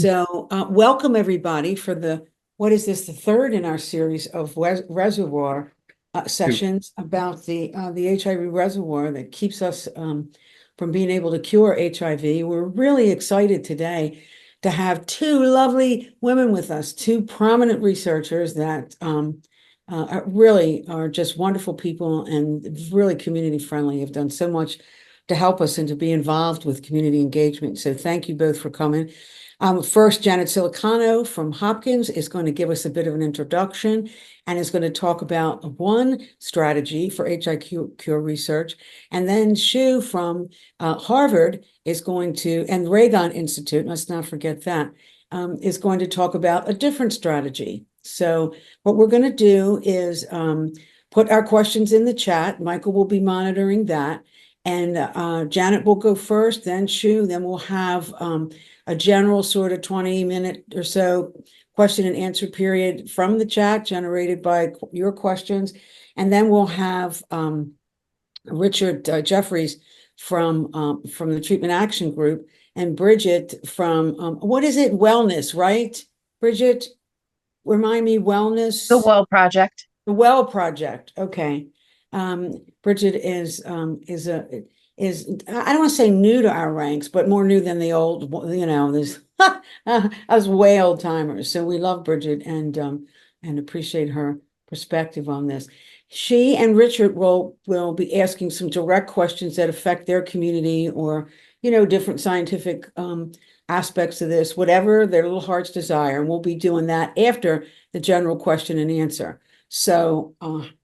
So welcome everybody for what is this, the third in our series of Reservoir sessions about the HIV reservoir that keeps us from being able to cure HIV. We're really excited today to have two lovely women with us, two prominent researchers that really are just wonderful people and really community friendly, have done so much to help us and to be involved with community engagement. So thank you both for coming. First, Janet Siliciano from Hopkins is going to give us a bit of an introduction and is going to talk about one strategy for HIV cure research. And then Xu from Harvard is going to, and Reagan Institute, let's not forget that, is going to talk about a different strategy. So what we're going to do is put our questions in the chat. Michael will be monitoring that. And Janet will go first, then Xu, then we'll have a general sort of 20-minute or so question and answer period from the chat generated by your questions. And then we'll have Richard Jeffries from the Treatment Action Group and Bridgette from, what is it? Wellness, right? Bridgette, remind me, wellness? The Well Project. The Well Project, okay. Bridgette is I don't want to say new to our ranks, but more new than the old, there's us way old timers. So we love Bridgette and appreciate her perspective on this. She and Richard will be asking some direct questions that affect their community or, different scientific aspects of this, whatever their little hearts desire. And we'll be doing that after the general question and answer. So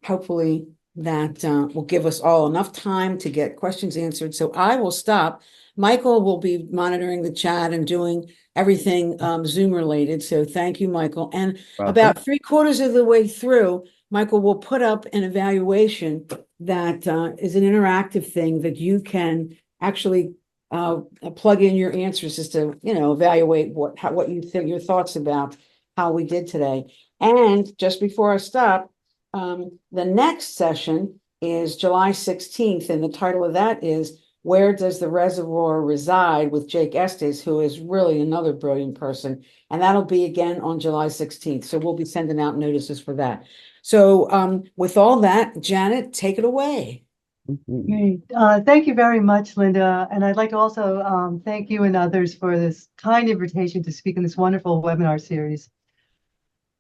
hopefully that will give us all enough time to get questions answered. So I will stop. Michael will be monitoring the chat and doing everything Zoom related. So thank you, Michael. And about 3/4 of the way through, Michael will put up an evaluation that is an interactive thing that you can actually plug in your answers just to, evaluate what you think, your thoughts about how we did today. And just before I stop, the next session is July 16th, and the title of that is Where Does the Reservoir Reside, with Jake Estes, who is really another brilliant person. And that'll be again on July 16th. So we'll be sending out notices for that. So with all that, Janet, take it away. Great. Thank you very much, Linda. And I'd like to also thank you and others for this kind invitation to speak in this wonderful webinar series.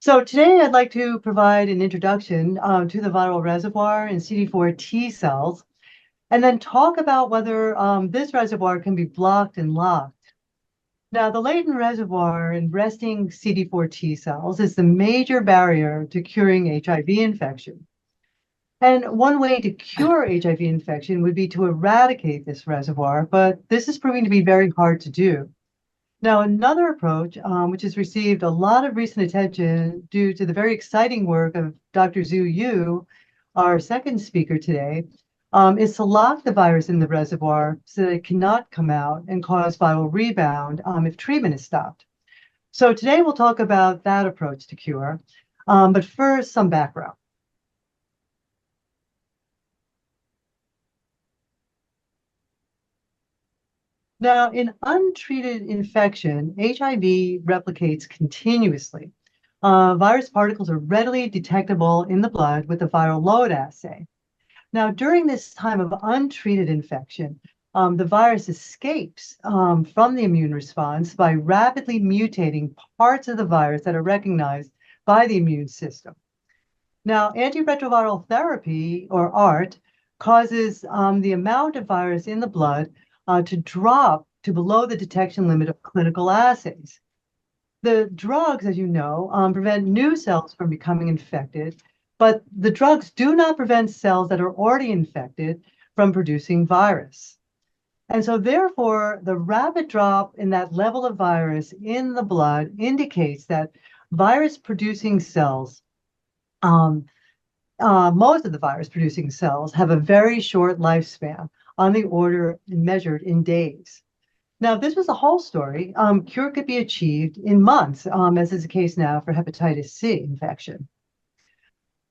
So today I'd like to provide an introduction to the viral reservoir in CD4 T cells, and then talk about whether this reservoir can be blocked and locked. Now, the latent reservoir in resting CD4 T cells is the major barrier to curing HIV infection. And one way to cure HIV infection would be to eradicate this reservoir, but this is proving to be very hard to do. Now, another approach, which has received a lot of recent attention due to the very exciting work of Dr. Xu Yu, our second speaker today, is to lock the virus in the reservoir so that it cannot come out and cause viral rebound if treatment is stopped. So today we'll talk about that approach to cure, but first some background. Now, in untreated infection, HIV replicates continuously. Virus particles are readily detectable in the blood with the viral load assay. Now, during this time of untreated infection, the virus escapes from the immune response by rapidly mutating parts of the virus that are recognized by the immune system. Now, antiretroviral therapy, or ART, causes the amount of virus in the blood to drop to below the detection limit of clinical assays. The drugs, as you know, prevent new cells from becoming infected, but the drugs do not prevent cells that are already infected from producing virus. And so therefore, the rapid drop in that level of virus in the blood indicates that virus-producing cells, most of the virus-producing cells, have a very short lifespan, on the order measured in days. Now, if this was the whole story, cure could be achieved in months, as is the case now for hepatitis C infection.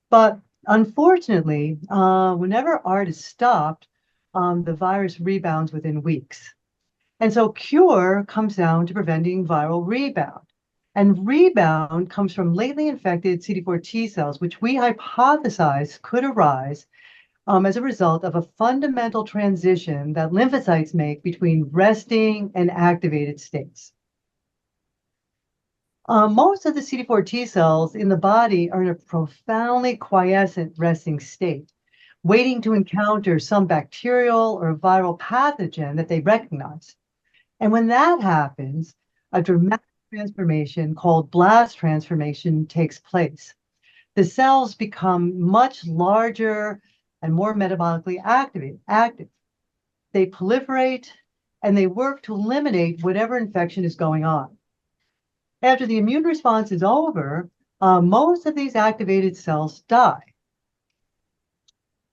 But unfortunately, whenever ART is stopped, the virus rebounds within weeks. And so cure comes down to preventing viral rebound. And rebound comes from lately infected CD4 T cells, which we hypothesize could arise as a result of a fundamental transition that lymphocytes make between resting and activated states. Most of the CD4 T cells in the body are in a profoundly quiescent resting state, waiting to encounter some bacterial or viral pathogen that they recognize. And when that happens, a dramatic transformation called blast transformation takes place. The cells become much larger and more metabolically active. They proliferate and they work to eliminate whatever infection is going on. After the immune response is over, most of these activated cells die.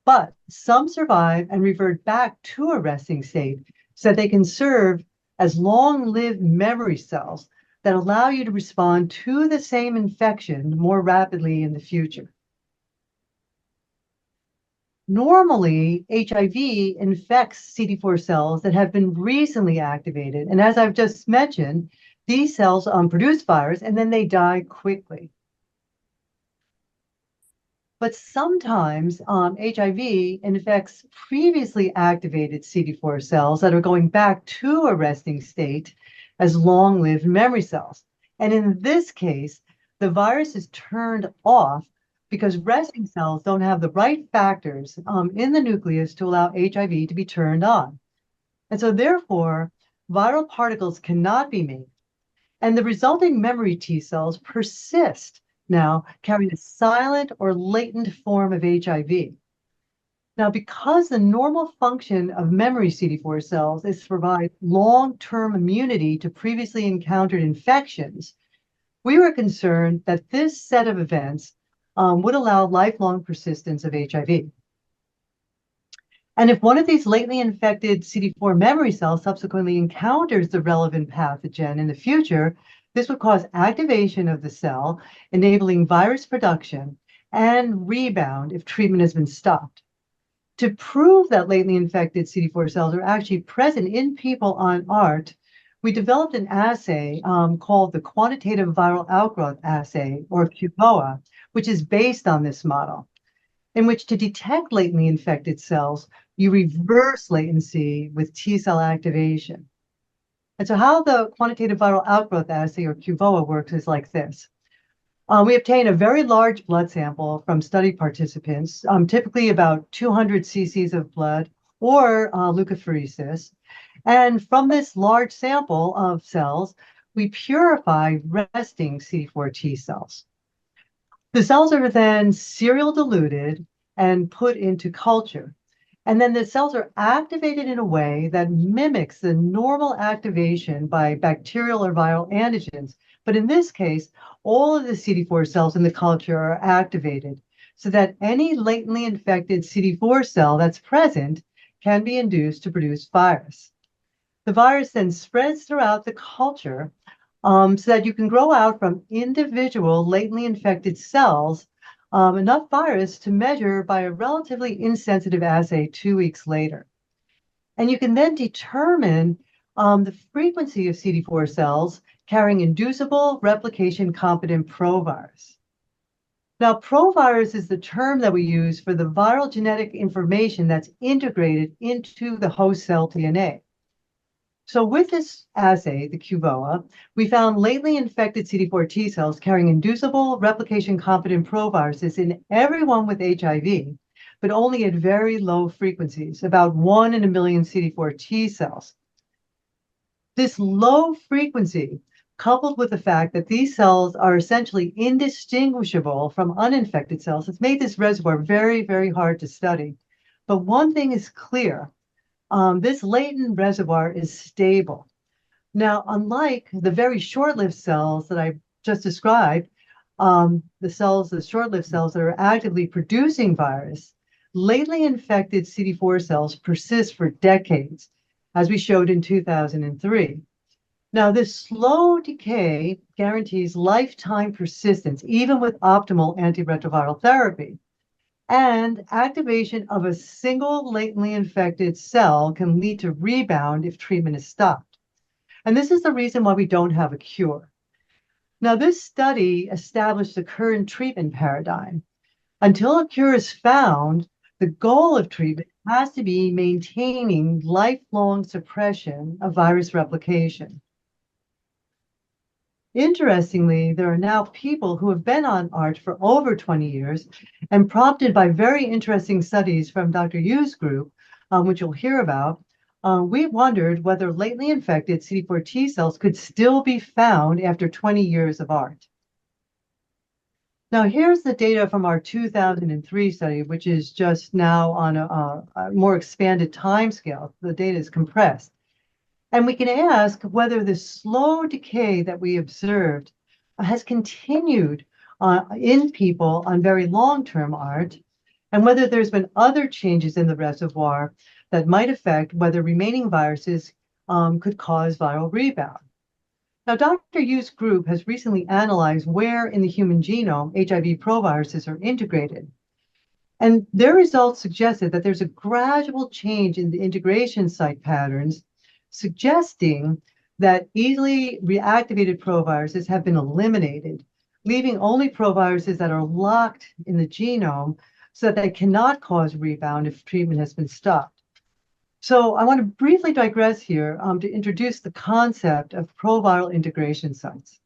But some survive and revert back to a resting state so that they can serve as long-lived memory cells that allow you to respond to the same infection more rapidly in the future. Normally, HIV infects CD4 cells that have been recently activated. And as I've just mentioned, these cells produce virus and then they die quickly. But sometimes HIV infects previously activated CD4 cells that are going back to a resting state as long-lived memory cells. And in this case, the virus is turned off because resting cells don't have the right factors in the nucleus to allow HIV to be turned on. And so therefore, viral particles cannot be made. And the resulting memory T cells persist now, carrying a silent or latent form of HIV. Now, because the normal function of memory CD4 cells is to provide long-term immunity to previously encountered infections, we were concerned that this set of events would allow lifelong persistence of HIV. And if one of these lately infected CD4 memory cells subsequently encounters the relevant pathogen in the future, this would cause activation of the cell, enabling virus production and rebound if treatment has been stopped. To prove that lately infected CD4 cells are actually present in people on ART, we developed an assay called the Quantitative Viral Outgrowth Assay, or QVOA, which is based on this model, in which to detect latently infected cells, you reverse latency with T cell activation. And so how the Quantitative Viral Outgrowth Assay, or QVOA, works is like this. We obtain a very large blood sample from study participants, typically about 200 cc's of blood or leukapheresis. And from this large sample of cells, we purify resting CD4 T cells. The cells are then serial diluted and put into culture. And then the cells are activated in a way that mimics the normal activation by bacterial or viral antigens. But in this case, all of the CD4 cells in the culture are activated so that any latently infected CD4 cell that's present can be induced to produce virus. The virus then spreads throughout the culture so that you can grow out from individual latently infected cells enough virus to measure by a relatively insensitive assay 2 weeks later. And you can then determine the frequency of CD4 cells carrying inducible replication competent provirus. Now, provirus is the term that we use for the viral genetic information that's integrated into the host cell DNA. So with this assay, the QVOA, we found latently infected CD4 T cells carrying inducible replication competent proviruses in everyone with HIV, but only at very low frequencies, about 1 in a million CD4 T cells. This low frequency, coupled with the fact that these cells are essentially indistinguishable from uninfected cells, has made this reservoir very, very hard to study. But one thing is clear. This latent reservoir is stable. Now, unlike the very short-lived cells that I just described, the short-lived cells that are actively producing virus, lately infected CD4 cells persist for decades, as we showed in 2003. Now, this slow decay guarantees lifetime persistence, even with optimal antiretroviral therapy. And activation of a single latently infected cell can lead to rebound if treatment is stopped. And this is the reason why we don't have a cure. Now, this study established the current treatment paradigm. Until a cure is found, the goal of treatment has to be maintaining lifelong suppression of virus replication. Interestingly, there are now people who have been on ART for over 20 years, and prompted by very interesting studies from Dr. Yu's group, which you'll hear about, we wondered whether latently infected CD4 T cells could still be found after 20 years of ART. Now, here's the data from our 2003 study, which is just now on a more expanded timescale. The data is compressed. And we can ask whether the slow decay that we observed has continued in people on very long-term ART, and whether there's been other changes in the reservoir that might affect whether remaining viruses could cause viral rebound. Now, Dr. Yu's group has recently analyzed where in the human genome HIV proviruses are integrated. And their results suggested that there's a gradual change in the integration site patterns, suggesting that easily reactivated proviruses have been eliminated, leaving only proviruses that are locked in the genome so that they cannot cause rebound if treatment has been stopped. So I want to briefly digress here to introduce the concept of proviral integration sites.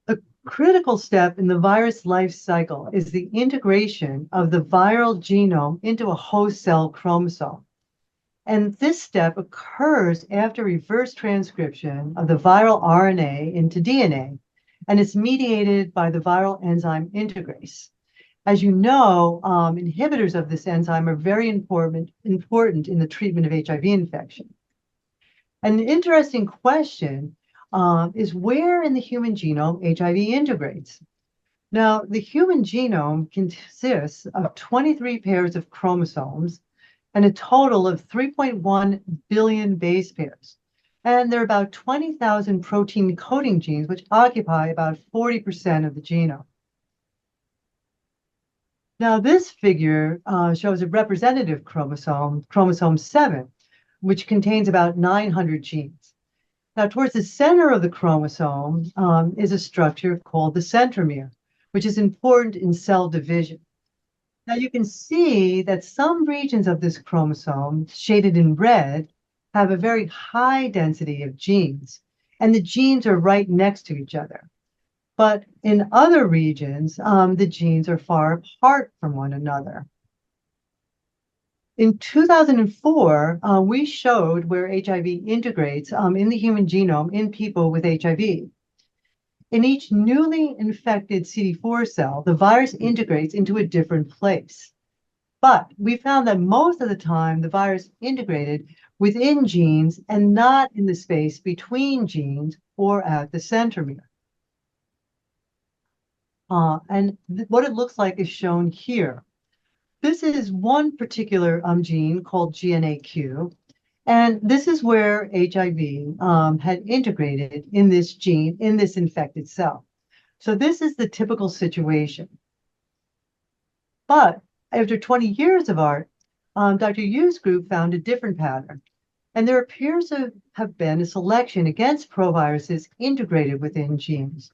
A critical step in the virus life cycle is the integration of the viral genome into a host cell chromosome. And this step occurs after reverse transcription of the viral RNA into DNA, and it's mediated by the viral enzyme integrase. As you know, inhibitors of this enzyme are very important in the treatment of HIV infection. An interesting question is where in the human genome HIV integrates. Now, the human genome consists of 23 pairs of chromosomes and a total of 3.1 billion base pairs. And there are about 20,000 protein coding genes, which occupy about 40% of the genome. Now, this figure shows a representative chromosome, chromosome 7, which contains about 900 genes. Now, towards the center of the chromosome is a structure called the centromere, which is important in cell division. Now, you can see that some regions of this chromosome, shaded in red, have a very high density of genes, and the genes are right next to each other. But in other regions, the genes are far apart from one another. In 2004, we showed where HIV integrates in the human genome in people with HIV. In each newly infected CD4 cell, the virus integrates into a different place. But we found that most of the time, the virus integrated within genes and not in the space between genes or at the centromere. What it looks like is shown here. This is one particular gene called GNAQ, and this is where HIV had integrated in this gene, in this infected cell. So this is the typical situation. But after 20 years of ART, Dr. Yu's group found a different pattern, and there appears to have been a selection against proviruses integrated within genes.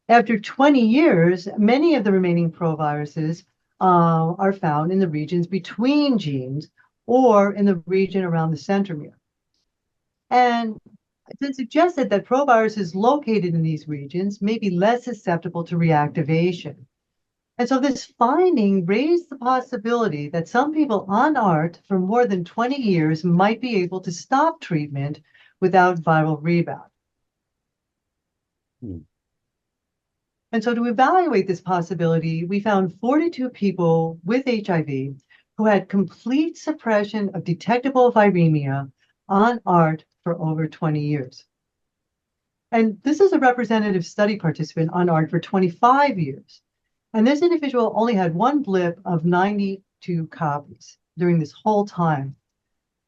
After 20 years, many of the remaining proviruses are found in the regions between genes or in the region around the centromere. And it's been suggested that proviruses located in these regions may be less susceptible to reactivation. And so this finding raised the possibility that some people on ART for more than 20 years might be able to stop treatment without viral rebound. And so to evaluate this possibility, we found 42 people with HIV who had complete suppression of detectable viremia on ART for over 20 years. And this is a representative study participant on ART for 25 years. And this individual only had one blip of 92 copies during this whole time.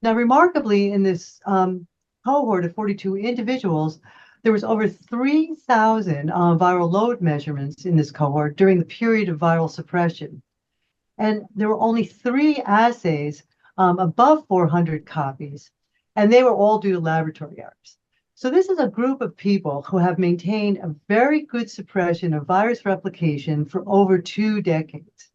Now, remarkably, in this cohort of 42 individuals, there was over 3,000 viral load measurements in this cohort during the period of viral suppression. And there were only 3 assays above 400 copies. and they were all due to laboratory errors. So this is a group of people who have maintained a very good suppression of virus replication for over 2 decades.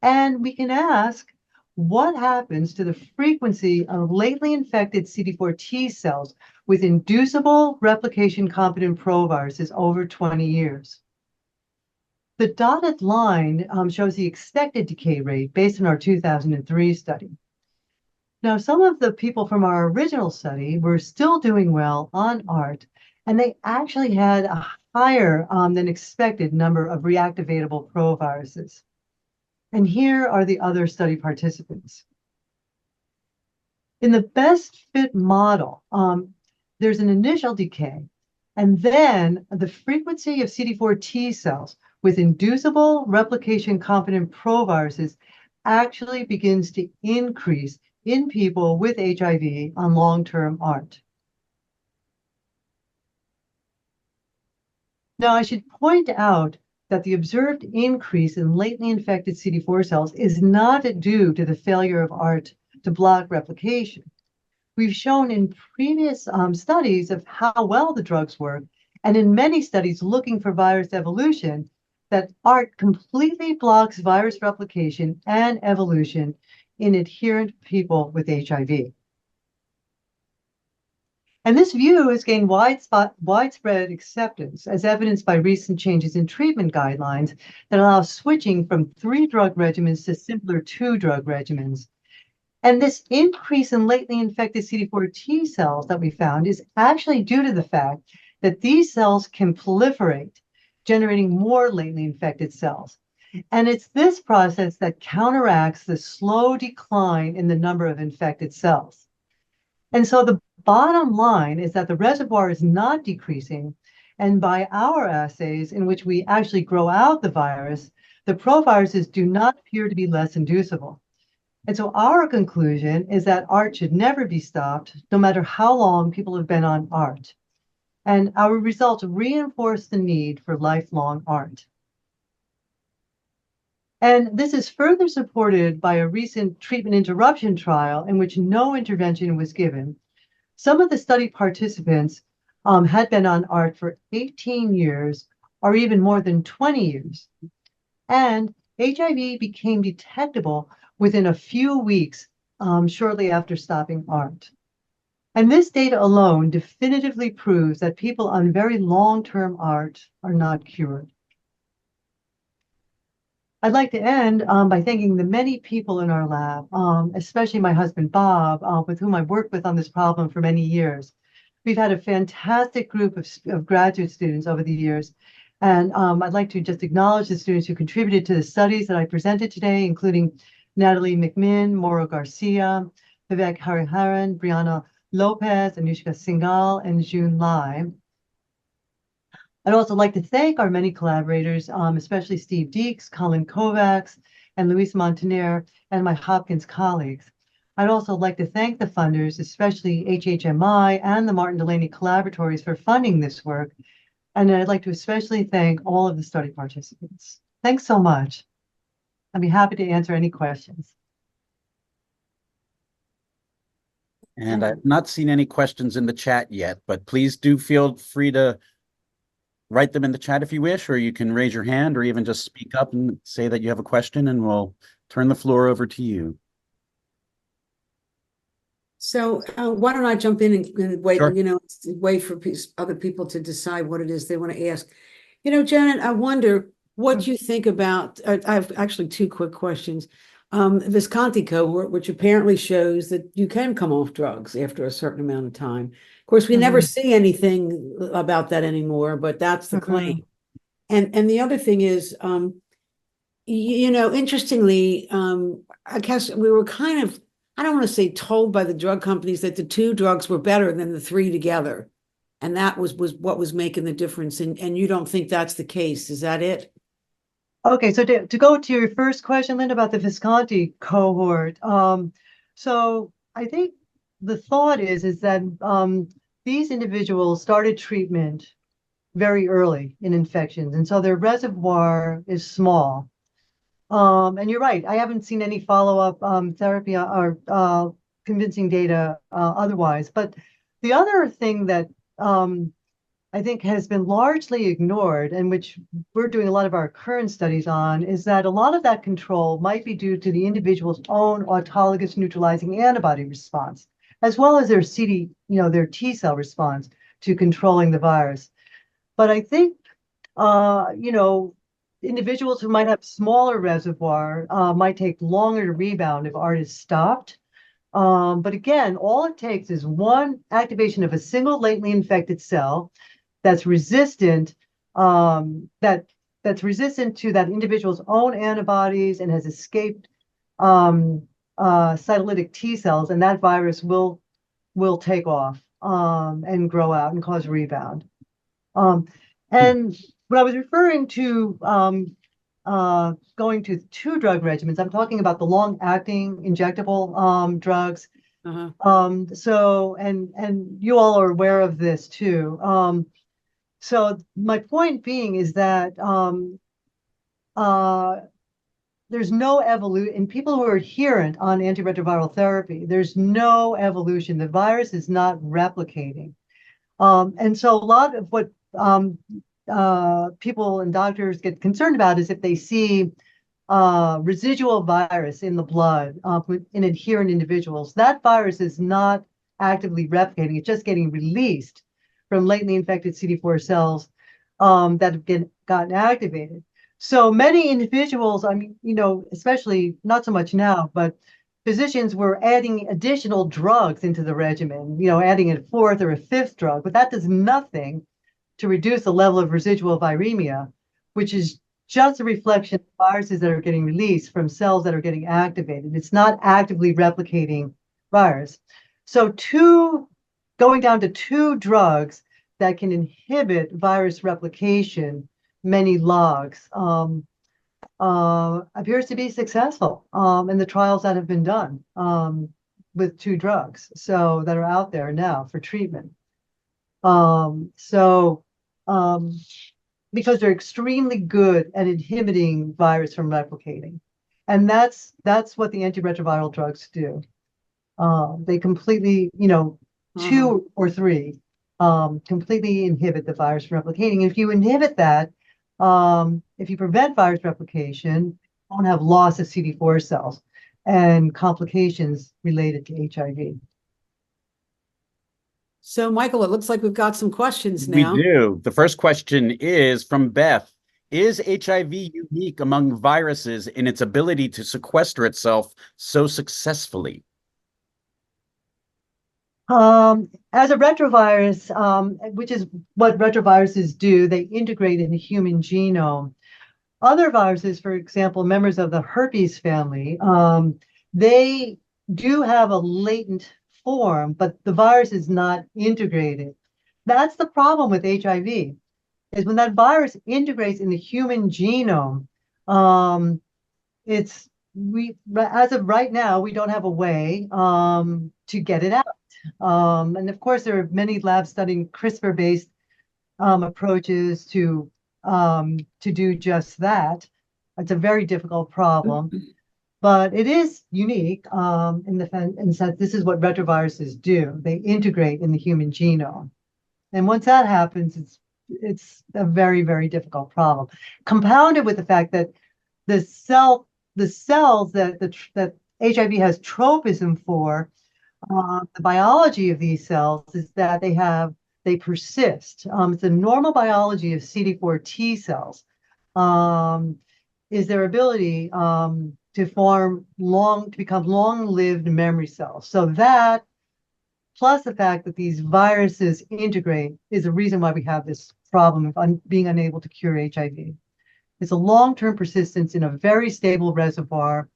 And we can ask, what happens to the frequency of lately infected CD4 T cells with inducible replication competent proviruses over 20 years? The dotted line shows the expected decay rate based on our 2003 study. Now, some of the people from our original study were still doing well on ART, and they actually had a higher than expected number of reactivatable proviruses. And here are the other study participants. In the best fit model, there's an initial decay, and then the frequency of CD4 T cells with inducible replication competent proviruses actually begins to increase in people with HIV on long-term ART. Now, I should point out that the observed increase in latently infected CD4 cells is not due to the failure of ART to block replication. We've shown in previous studies of how well the drugs work, and in many studies looking for virus evolution, that ART completely blocks virus replication and evolution in adherent people with HIV. And this view has gained widespread acceptance, as evidenced by recent changes in treatment guidelines that allow switching from 3-drug regimens to simpler 2-drug regimens. And this increase in latently infected CD4 T cells that we found is actually due to the fact that these cells can proliferate, generating more latently infected cells. And it's this process that counteracts the slow decline in the number of infected cells. And so the bottom line is that the reservoir is not decreasing, and by our assays, in which we actually grow out the virus, the proviruses do not appear to be less inducible. And so our conclusion is that ART should never be stopped, no matter how long people have been on ART. And our results reinforce the need for lifelong ART. And this is further supported by a recent treatment interruption trial in which no intervention was given. Some of the study participants had been on ART for 18 years or even more than 20 years. And HIV became detectable within a few weeks shortly after stopping ART. And this data alone definitively proves that people on very long-term ART are not cured. I'd like to end by thanking the many people in our lab, especially my husband, Bob, with whom I've worked with on this problem for many years. We've had a fantastic group of graduate students over the years. And I'd like to just acknowledge the students who contributed to the studies that I presented today, including Natalie McMinn, Mauro Garcia, Vivek Hariharan, Brianna Lopez, Anushka Singhal, and June Lai. I'd also like to thank our many collaborators, especially Steve Deeks, Colin Kovacs, and Luis Montaner, and my Hopkins colleagues. I'd also like to thank the funders, especially HHMI and the Martin Delaney Collaboratories for funding this work. And I'd like to especially thank all of the study participants. Thanks so much. I'd be happy to answer any questions. And I've not seen any questions in the chat yet, but please do feel free to write them in the chat if you wish, or you can raise your hand or even just speak up and say that you have a question, and we'll turn the floor over to you. So why don't I jump in and wait, Sure. wait for other people to decide what it is they want to ask. Janet, I wonder what you think about, I have actually 2 quick questions. Visconti cohort, which apparently shows that you can come off drugs after a certain amount of time. Of course, we never see anything about that anymore, but that's the claim. And the other thing is, interestingly, I guess we were kind of, I don't want to say told by the drug companies that the 2 drugs were better than the 3 together. And that was what was making the difference. And you don't think that's the case. Is that it? Okay, so to go to your first question, Linda, about the Visconti cohort. So I think the thought is that these individuals started treatment very early in infections, and so their reservoir is small. And you're right, I haven't seen any follow-up therapy or convincing data otherwise. But the other thing that I think has been largely ignored, and which we're doing a lot of our current studies on, is that a lot of that control might be due to the individual's own autologous neutralizing antibody response, as well as their their T cell response to controlling the virus. But I think, individuals who might have smaller reservoir might take longer to rebound if ART is stopped. But again, all it takes is one activation of a single latently infected cell that's resistant, that's resistant to that individual's own antibodies and has escaped cytolytic T cells, and that virus will take off and grow out and cause rebound. And when I was referring to going to 2-drug regimens, I'm talking about the long-acting injectable drugs. So, and you all are aware of this too. So my point being is that there's no evolution in people who are adherent on antiretroviral therapy. There's no evolution. The virus is not replicating. And so a lot of what people and doctors get concerned about is if they see residual virus in the blood in adherent individuals, that virus is not actively replicating. It's just getting released from latently infected CD4 cells that have gotten activated. So many individuals, I mean, especially not so much now, but physicians were adding additional drugs into the regimen, adding a 4th or a 5th drug, but that does nothing to reduce the level of residual viremia, which is just a reflection of viruses that are getting released from cells that are getting activated. It's not actively replicating virus. So going down to 2 drugs that can inhibit virus replication, many logs, appears to be successful in the trials that have been done with 2 drugs that are out there now for treatment. Because they're extremely good at inhibiting virus from replicating. And that's what the antiretroviral drugs do. They completely, 2 or 3 completely inhibit the virus from replicating. If you inhibit that, if you prevent virus replication, you won't have loss of CD4 cells and complications related to HIV. So, Michael, it looks like we've got some questions now. We do. The first question is from Beth. Is HIV unique among viruses in its ability to sequester itself so successfully? As a retrovirus, which is what retroviruses do, they integrate in the human genome. Other viruses, for example, members of the herpes family, they do have a latent form, but the virus is not integrated. That's the problem with HIV, is when that virus integrates in the human genome, as of right now, we don't have a way to get it out. And of course, there are many labs studying CRISPR-based approaches to do just that. It's a very difficult problem, but it is unique in the sense this is what retroviruses do. They integrate in the human genome, and once that happens, it's a very, very difficult problem. Compounded with the fact that the cells that HIV has tropism for. The biology of these cells is that they persist. It's the normal biology of CD4 T cells is their ability to become long-lived memory cells. So that, plus the fact that these viruses integrate, is the reason why we have this problem of being unable to cure HIV. It's a long-term persistence in a very stable reservoir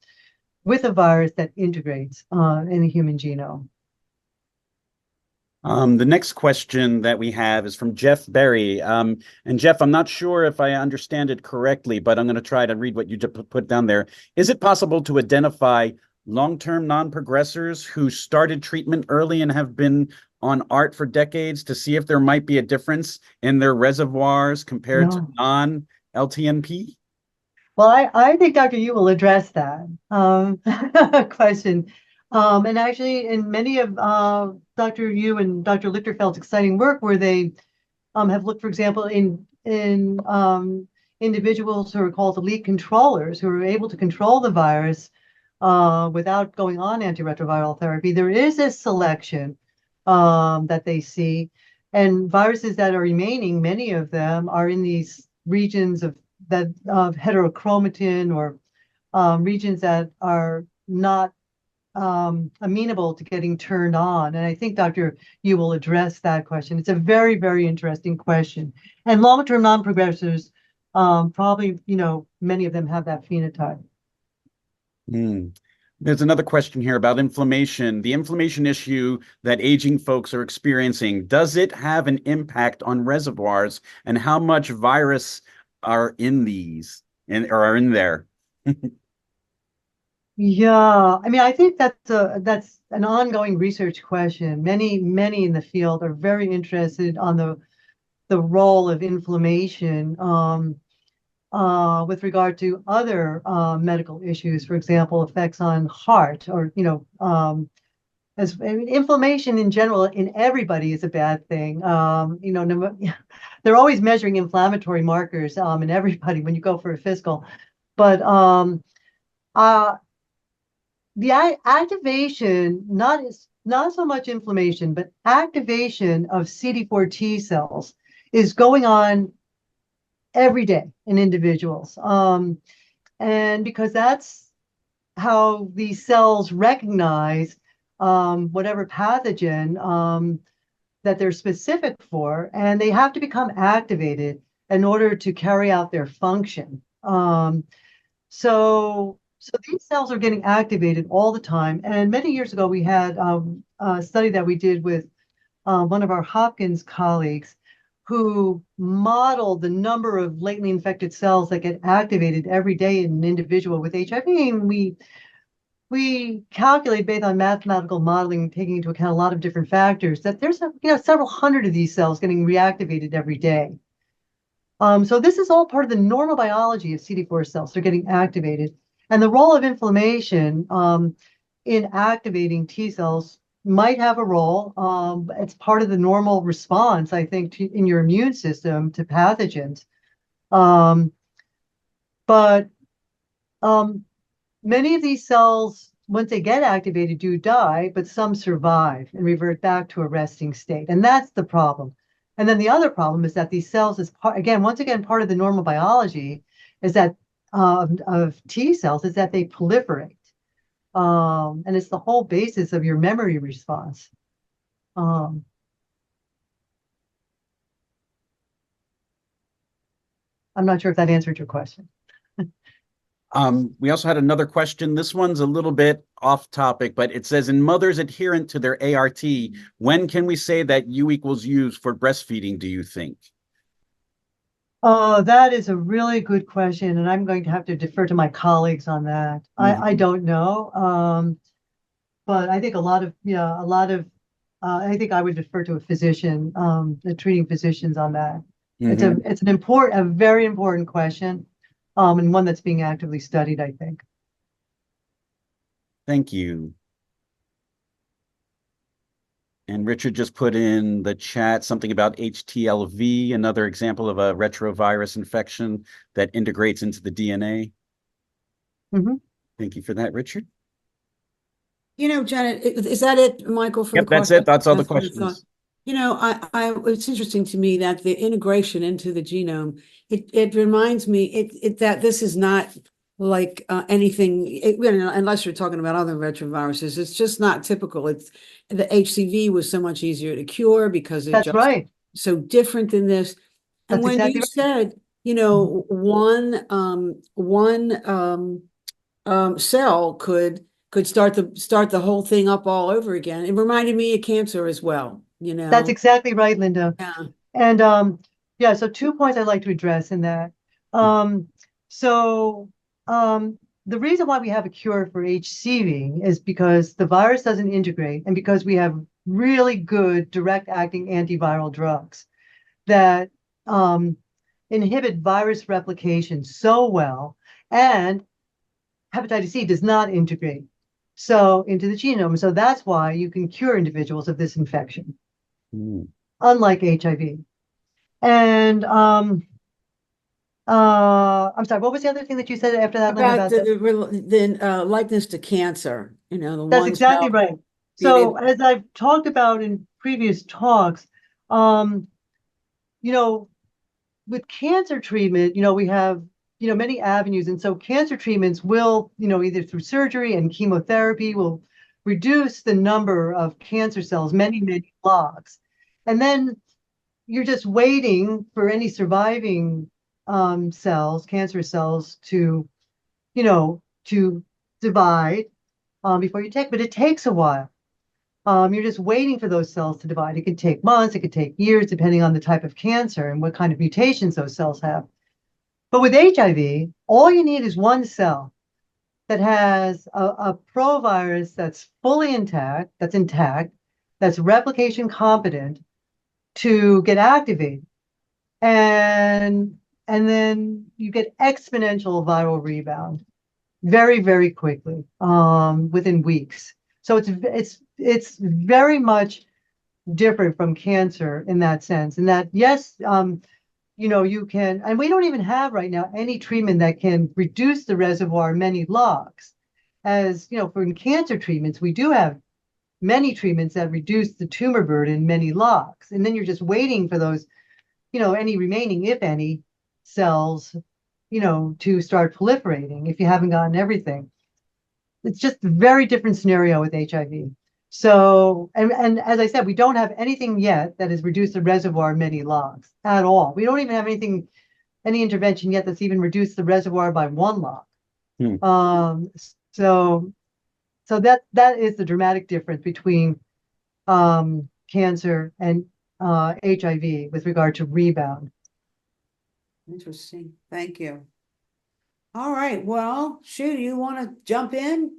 with a virus that integrates in the human genome. The next question that we have is from Jeff Berry. And Jeff, I'm not sure if I understand it correctly, but I'm going to try to read what you just put down there. Is it possible to identify long-term non-progressors who started treatment early and have been on ART for decades to see if there might be a difference in their reservoirs compared to non-LTNP? Well, I think, Dr. Yu will address that question. And actually, in many of Dr. Yu and Dr. Lichterfeld's exciting work, where they have looked, for example, in individuals who are called elite controllers, who are able to control the virus without going on antiretroviral therapy, there is a selection that they see. And viruses that are remaining, many of them are in these regions of heterochromatin, or regions that are not amenable to getting turned on. And I think Dr. Yu will address that question. It's a very, very interesting question. And long-term non-progressors, probably, many of them have that phenotype. There's another question here about inflammation. The inflammation issue that aging folks are experiencing, does it have an impact on reservoirs, and how much virus are in these or are in there? Yeah, I mean, I think that's an ongoing research question. Many in the field are very interested on the role of inflammation with regard to other medical issues, for example, effects on heart, or inflammation in general in everybody is a bad thing. They're always measuring inflammatory markers in everybody when you go for a physical, but the activation, not so much inflammation, but activation of CD4 T cells is going on every day in individuals. And because that's how these cells recognize whatever pathogen that they're specific for, and they have to become activated in order to carry out their function. So these cells are getting activated all the time. And many years ago, we had a study that we did with one of our Hopkins colleagues, who modeled the number of latently infected cells that get activated every day in an individual with HIV. And we calculate, based on mathematical modeling, taking into account a lot of different factors, that there's several hundred of these cells getting reactivated every day. So this is all part of the normal biology of CD4 cells. They're getting activated. And the role of inflammation in activating T cells might have a role. It's part of the normal response, I think, in your immune system to pathogens. But many of these cells, once they get activated, do die, but some survive and revert back to a resting state. And that's the problem. And then the other problem is that these cells, once again, part of the normal biology is that of T cells is that they proliferate. And it's the whole basis of your memory response. I'm not sure if that answered your question. We also had another question. This one's a little bit off topic, but it says, in mothers adherent to their ART, when can we say that U equals U's for breastfeeding, do you think? That is a really good question, and I'm going to have to defer to my colleagues on that. I don't know, but I think I think I would defer to a physician, the treating physicians on that. It's a very important question, and one that's being actively studied, I think. Thank you. And Richard just put in the chat something about HTLV, another example of a retrovirus infection that integrates into the DNA. Thank you for that, Richard. Janet, is that it, Michael, for the question? That's it. That's all the questions. It's interesting to me that the integration into the genome, it reminds me that this is not like anything, unless you're talking about other retroviruses, it's just not typical. The HCV was so much easier to cure because it's just right. so different than this. And That's when exactly you right. said, one cell could start the whole thing up all over again, it reminded me of cancer as well. That's exactly right, Linda. Yeah. And so 2 points I'd like to address in that. The reason why we have a cure for HCV is because the virus doesn't integrate, and because we have really good direct-acting antiviral drugs that inhibit virus replication so well, and hepatitis C does not integrate. So into the genome. So that's why you can cure individuals of this infection, Hmm. unlike HIV. And I'm sorry, what was the other thing that you said after that, Linda, About about the likeness to cancer, you know, the That's one exactly cell right. being So able. as I've talked about in previous talks, you know, with cancer treatment, we have, many avenues. And so cancer treatments will, either through surgery and chemotherapy will reduce the number of cancer cells, many, many logs. And then you're just waiting for any surviving cells, cancer cells to divide before you take, but it takes a while. You're just waiting for those cells to divide. It could take months, it could take years, depending on the type of cancer and what kind of mutations those cells have. But with HIV, all you need is one cell that has a provirus that's fully intact, that's replication competent to get activated. And then you get exponential viral rebound very, very quickly, within weeks. So it's very much different from cancer in that sense. And that, yes, you can, and we don't even have right now any treatment that can reduce the reservoir many logs. As for cancer treatments, we do have many treatments that reduce the tumor burden many logs. And then you're just waiting for those, any remaining, if any, cells, to start proliferating if you haven't gotten everything. It's just a very different scenario with HIV. So, and as I said, we don't have anything yet that has reduced the reservoir many logs at all. We don't even have any intervention yet that's even reduced the reservoir by 1 log. So that is the dramatic difference between cancer and HIV with regard to rebound. Interesting. Thank you. All right. Well, Xu, you want to jump in?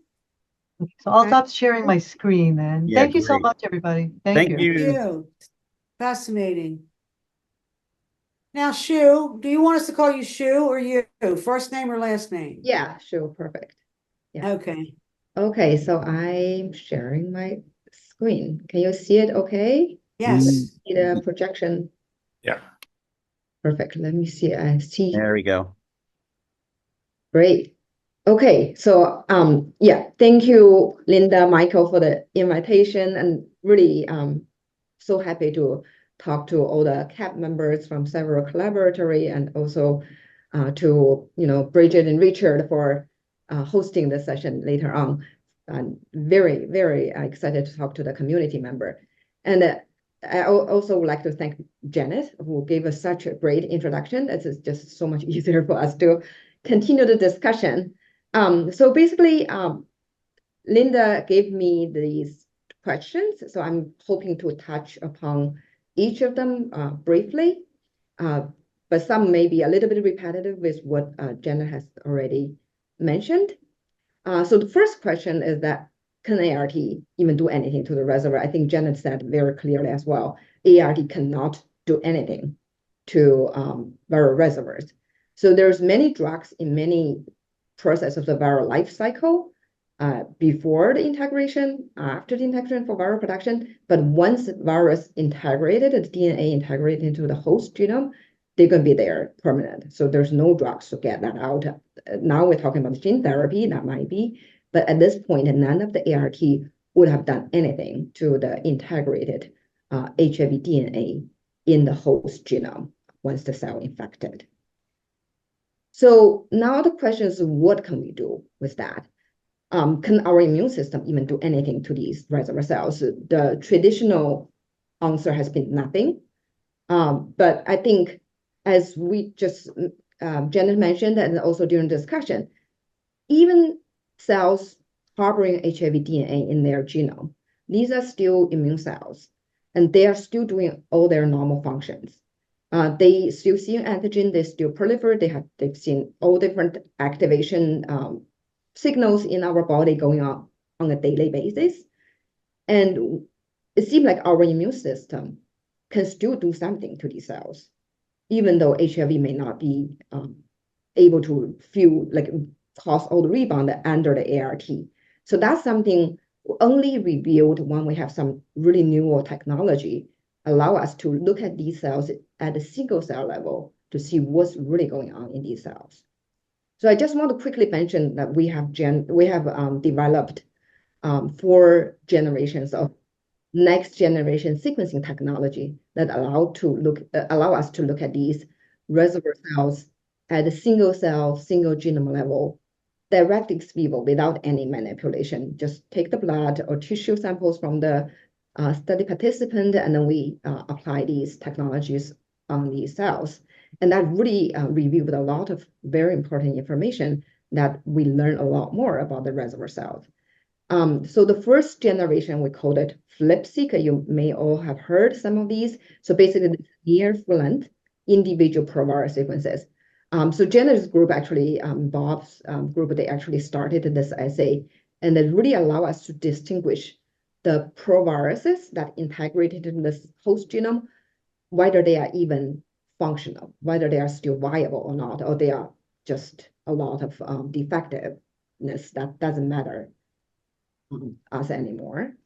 So I'll Okay. stop sharing my screen then. Yeah, Thank you so great. much, everybody. Thank Thank you. Thank you. you. Fascinating. Now, Xu, do you want us to call you Xu or you? First name or last name? Yeah, sure, perfect. Yeah. Okay. Okay, so I'm sharing my screen. Can you see it okay? Yes. See the projection? Yeah. Perfect. Let me see. I see. There we go. Great. Okay, so yeah, thank you, Linda, Michael, for the invitation, and really so happy to talk to all the CAP members from several collaboratory, and also to Bridgette and Richard for hosting the session later on. I'm very, very excited to talk to the community member. And I also would like to thank Janet, who gave us such a great introduction. It's just so much easier for us to continue the discussion. So basically, Linda gave me these questions, so I'm hoping to touch upon each of them briefly, but some may be a little bit repetitive with what Janet has already mentioned. So the first question is that, can ART even do anything to the reservoir? I think Janet said very clearly as well, ART cannot do anything to viral reservoirs. So there's many drugs in many process of the viral life cycle before the integration, after the integration for viral production. But once the virus integrated, the DNA integrated into the host genome, they're going to be there permanent. So there's no drugs to get that out. Now we're talking about gene therapy, that might be. But at this point, none of the ART would have done anything to the integrated HIV DNA in the host genome once the cell infected. So now the question is, what can we do with that? Can our immune system even do anything to these reservoir cells? The traditional answer has been nothing. But I think, as we just, Janet mentioned, and also during discussion, even cells harboring HIV DNA in their genome, these are still immune cells, and they are still doing all their normal functions. They still see antigen, they still proliferate, they've seen all different activation signals in our body going on a daily basis. And it seems like our immune system can still do something to these cells, even though HIV may not be able to cause all the rebound under the ART. So that's something only revealed when we have some really newer technology allow us to look at these cells at a single cell level to see what's really going on in these cells. So I just want to quickly mention that we have developed 4 generations of next generation sequencing technology that allow us to look at these reservoir cells at a single cell, single genome level, direct ex vivo without any manipulation. Just take the blood or tissue samples from the study participant, and then we apply these technologies on these cells. And that really revealed a lot of very important information that we learn a lot more about the reservoir cells. So the first generation, we called it FLIP-seq. You may all have heard some of these. So basically, the near full-length individual provirus sequences. So Jenner's group, actually, Bob's group, they actually started this assay, and it really allow us to distinguish the proviruses that integrated in this host genome, whether they are even functional, whether they are still viable or not, or they are just a lot of defectiveness that doesn't matter us anymore.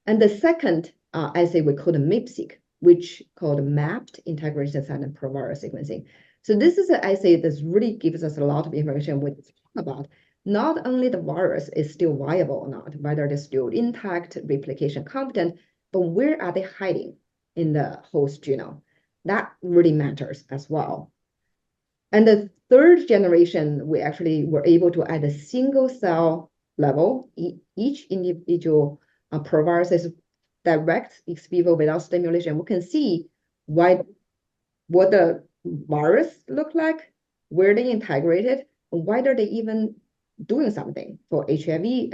And the second assay we call the MIP-seq, which called mapped integration site and provirus sequencing. So this is an assay that really gives us a lot of information we talk about. Not only the virus is still viable or not, whether they're still intact, replication competent, but where are they hiding in the host genome? That really matters as well. And the third generation, we actually were able to, at a single cell level, each individual provirus is direct ex vivo without stimulation. We can see what the virus look like, where they integrated, whether they even doing something for HIV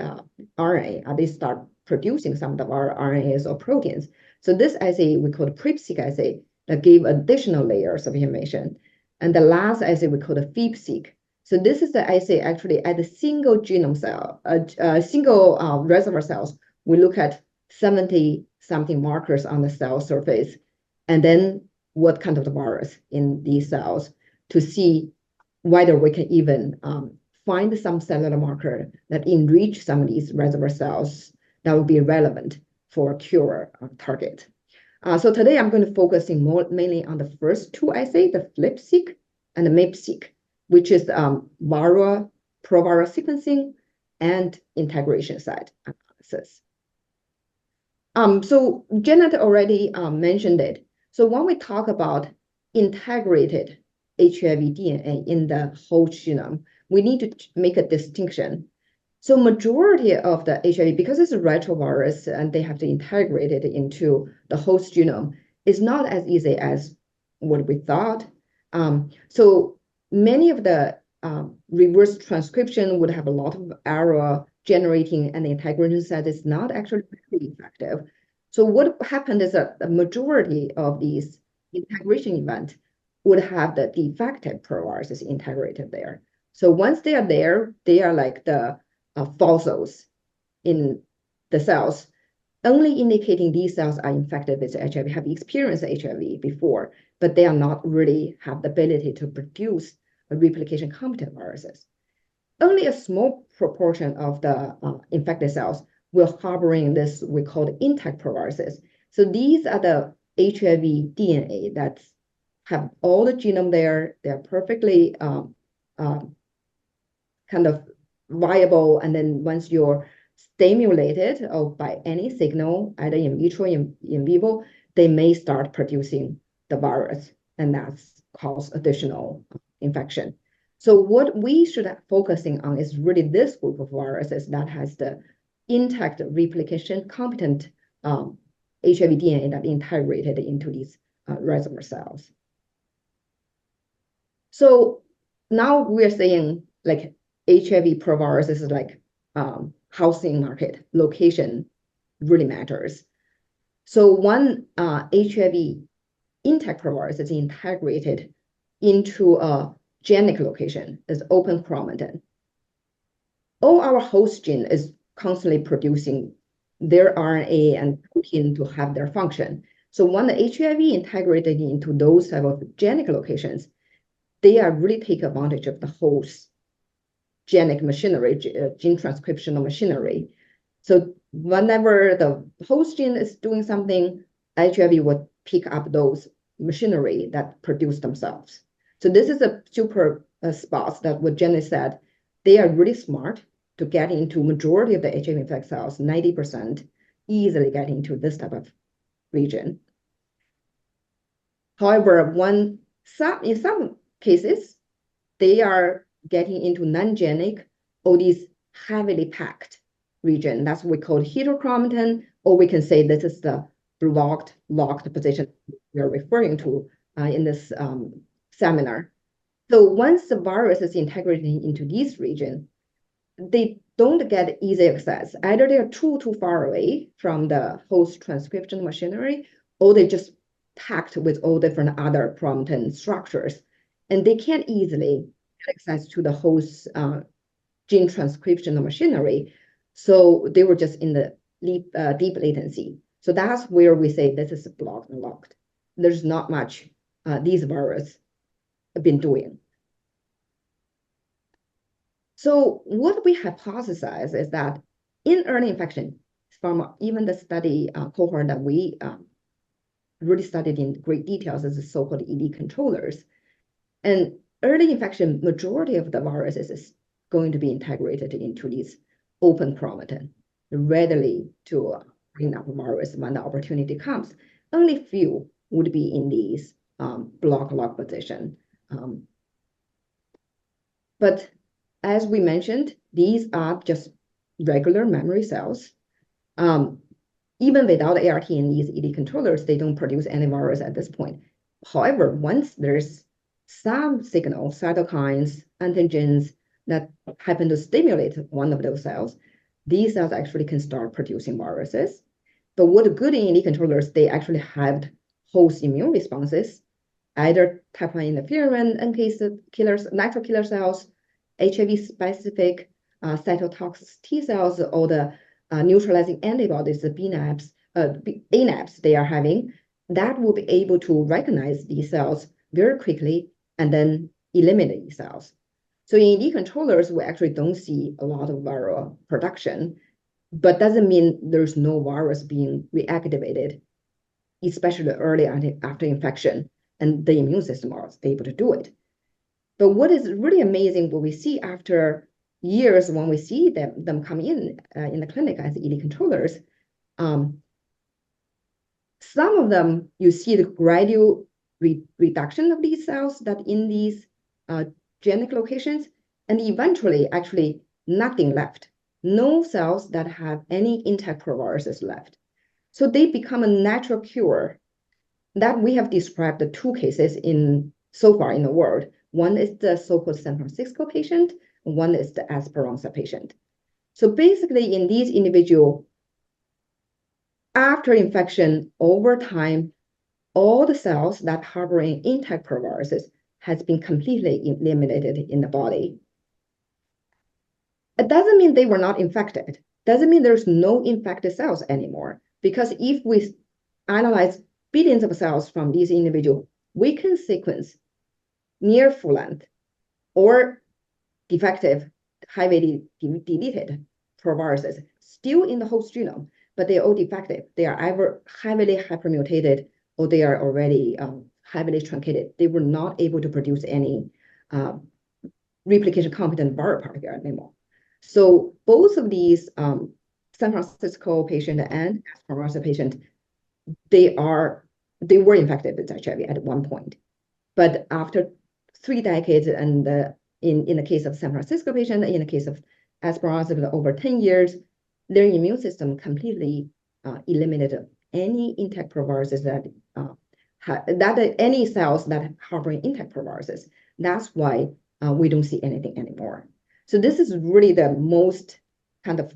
RNA. Are they start producing some of our RNAs or proteins? So this assay we call the PRIP-seq assay that gave additional layers of information. And the last assay we call the FEEP-seq. So this is the assay actually at a single genome cell, single reservoir cells. We look at 70 something markers on the cell surface, and then what kind of the virus in these cells to see whether we can even find some cellular marker that enrich some of these reservoir cells that will be relevant for a cure target. So today I'm going to focus mainly on the first 2 assays, the FLIP-seq and the MIP-seq, which is viral provirus sequencing and integration site analysis. So Janet already mentioned it. So when we talk about integrated HIV DNA in the whole genome, we need to make a distinction. So majority of the HIV, because it's a retrovirus and they have to integrate it into the host genome, is not as easy as what we thought. So many of the reverse transcription would have a lot of error generating, and the integration site is not actually very effective. So what happened is that the majority of these integration events would have the defective proviruses integrated there. So once they are there, they are like the fossils in the cells, only indicating these cells are infected with HIV, have experienced HIV before, but they are not really have the ability to produce a replication competent viruses. Only a small proportion of the infected cells will harboring this we call the intact proviruses. So these are the HIV DNA that have all the genome there. They're perfectly kind of viable, and then once you're stimulated or by any signal, either in vitro, in vivo, they may start producing the virus, and that's cause additional infection. So what we should be focusing on is really this group of viruses that has the intact replication competent HIV DNA that integrated into these reservoir cells. So now we're saying like HIV provirus is like housing market location really matters. So one HIV intact provirus is integrated into a genic location is open chromatin. All our host gene is constantly producing their RNA and protein to have their function. So when the HIV integrated into those type of genic locations, they are really take advantage of the host genic machinery, gene transcriptional machinery. So whenever the host gene is doing something, HIV would pick up those machinery that produce themselves. So this is a super spot that what Jenny said, they are really smart to get into majority of the HIV infected cells, 90% easily get into this type of region. However, in some cases, they are getting into non-genic or these heavily packed region. That's what we call heterochromatin, or we can say this is the locked position we are referring to in this seminar. So once the virus is integrated into this region, they don't get easy access. Either they're too far away from the host transcription machinery, or they just packed with all different other chromatin structures, and they can't easily get access to the host gene transcription machinery. So they were just in the deep latency. So that's where we say this is blocked and locked. There's not much these viruses have been doing. So what we hypothesize is that in early infection, from even the study cohort that we really studied in great details as the so-called ED controllers, and early infection, majority of the viruses is going to be integrated into these open chromatin, readily to bring up virus when the opportunity comes. Only few would be in these block position. But as we mentioned, these are just regular memory cells. Even without ART and these ED controllers, they don't produce any virus at this point. However, once there's some signal, cytokines, antigens that happen to stimulate one of those cells, these cells actually can start producing viruses. But what good in ED controllers, they actually have host immune responses, either type 1 interferon, NK killers, natural killer cells, HIV-specific cytotoxic T cells, or the neutralizing antibodies, the ANABs they are having, that will be able to recognize these cells very quickly and then eliminate these cells. So in ED controllers, we actually don't see a lot of viral production, but doesn't mean there's no virus being reactivated, especially early after infection, and the immune system is able to do it. But what is really amazing, what we see after years when we see them come in the clinic as ED controllers, some of them, you see the gradual reduction of these cells that in these genic locations, and eventually actually nothing left. No cells that have any intact proviruses left. So they become a natural cure that we have described the two cases so far in the world. One is the so-called San Francisco patient, and one is the Esperanza patient. So basically in these individuals, after infection, over time, all the cells that harboring intact proviruses has been completely eliminated in the body. It doesn't mean they were not infected. Doesn't mean there's no infected cells anymore. Because if we analyze billions of cells from these individuals, we can sequence near full length or defective, highly deleted proviruses still in the host genome, but they are all defective. They are either heavily hypermutated or they are already heavily truncated. They were not able to produce any replication competent viral particle anymore. So both of these San Francisco patient and Esperanza patient, they were infected with HIV at one point. But after 3 decades, and in the case of San Francisco patient, in the case of Esperanza, over 10 years, their immune system completely eliminated any intact proviruses any cells that harboring intact proviruses. That's why we don't see anything anymore. So this is really the most kind of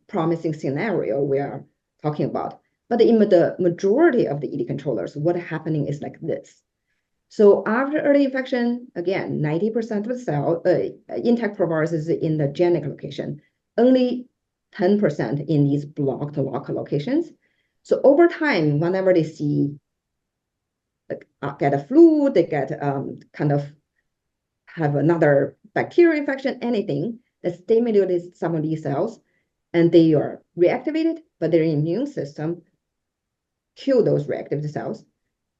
promising scenario we are talking about. But in the majority of the ED controllers, what's happening is like this. So after early infection, again, 90% of the cell intact proviruses in the genic location, only 10% in these blocked lock locations. So over time, whenever they see get a flu, they get kind of have another bacterial infection, anything that stimulates some of these cells, and they are reactivated, but their immune system kill those reactive cells.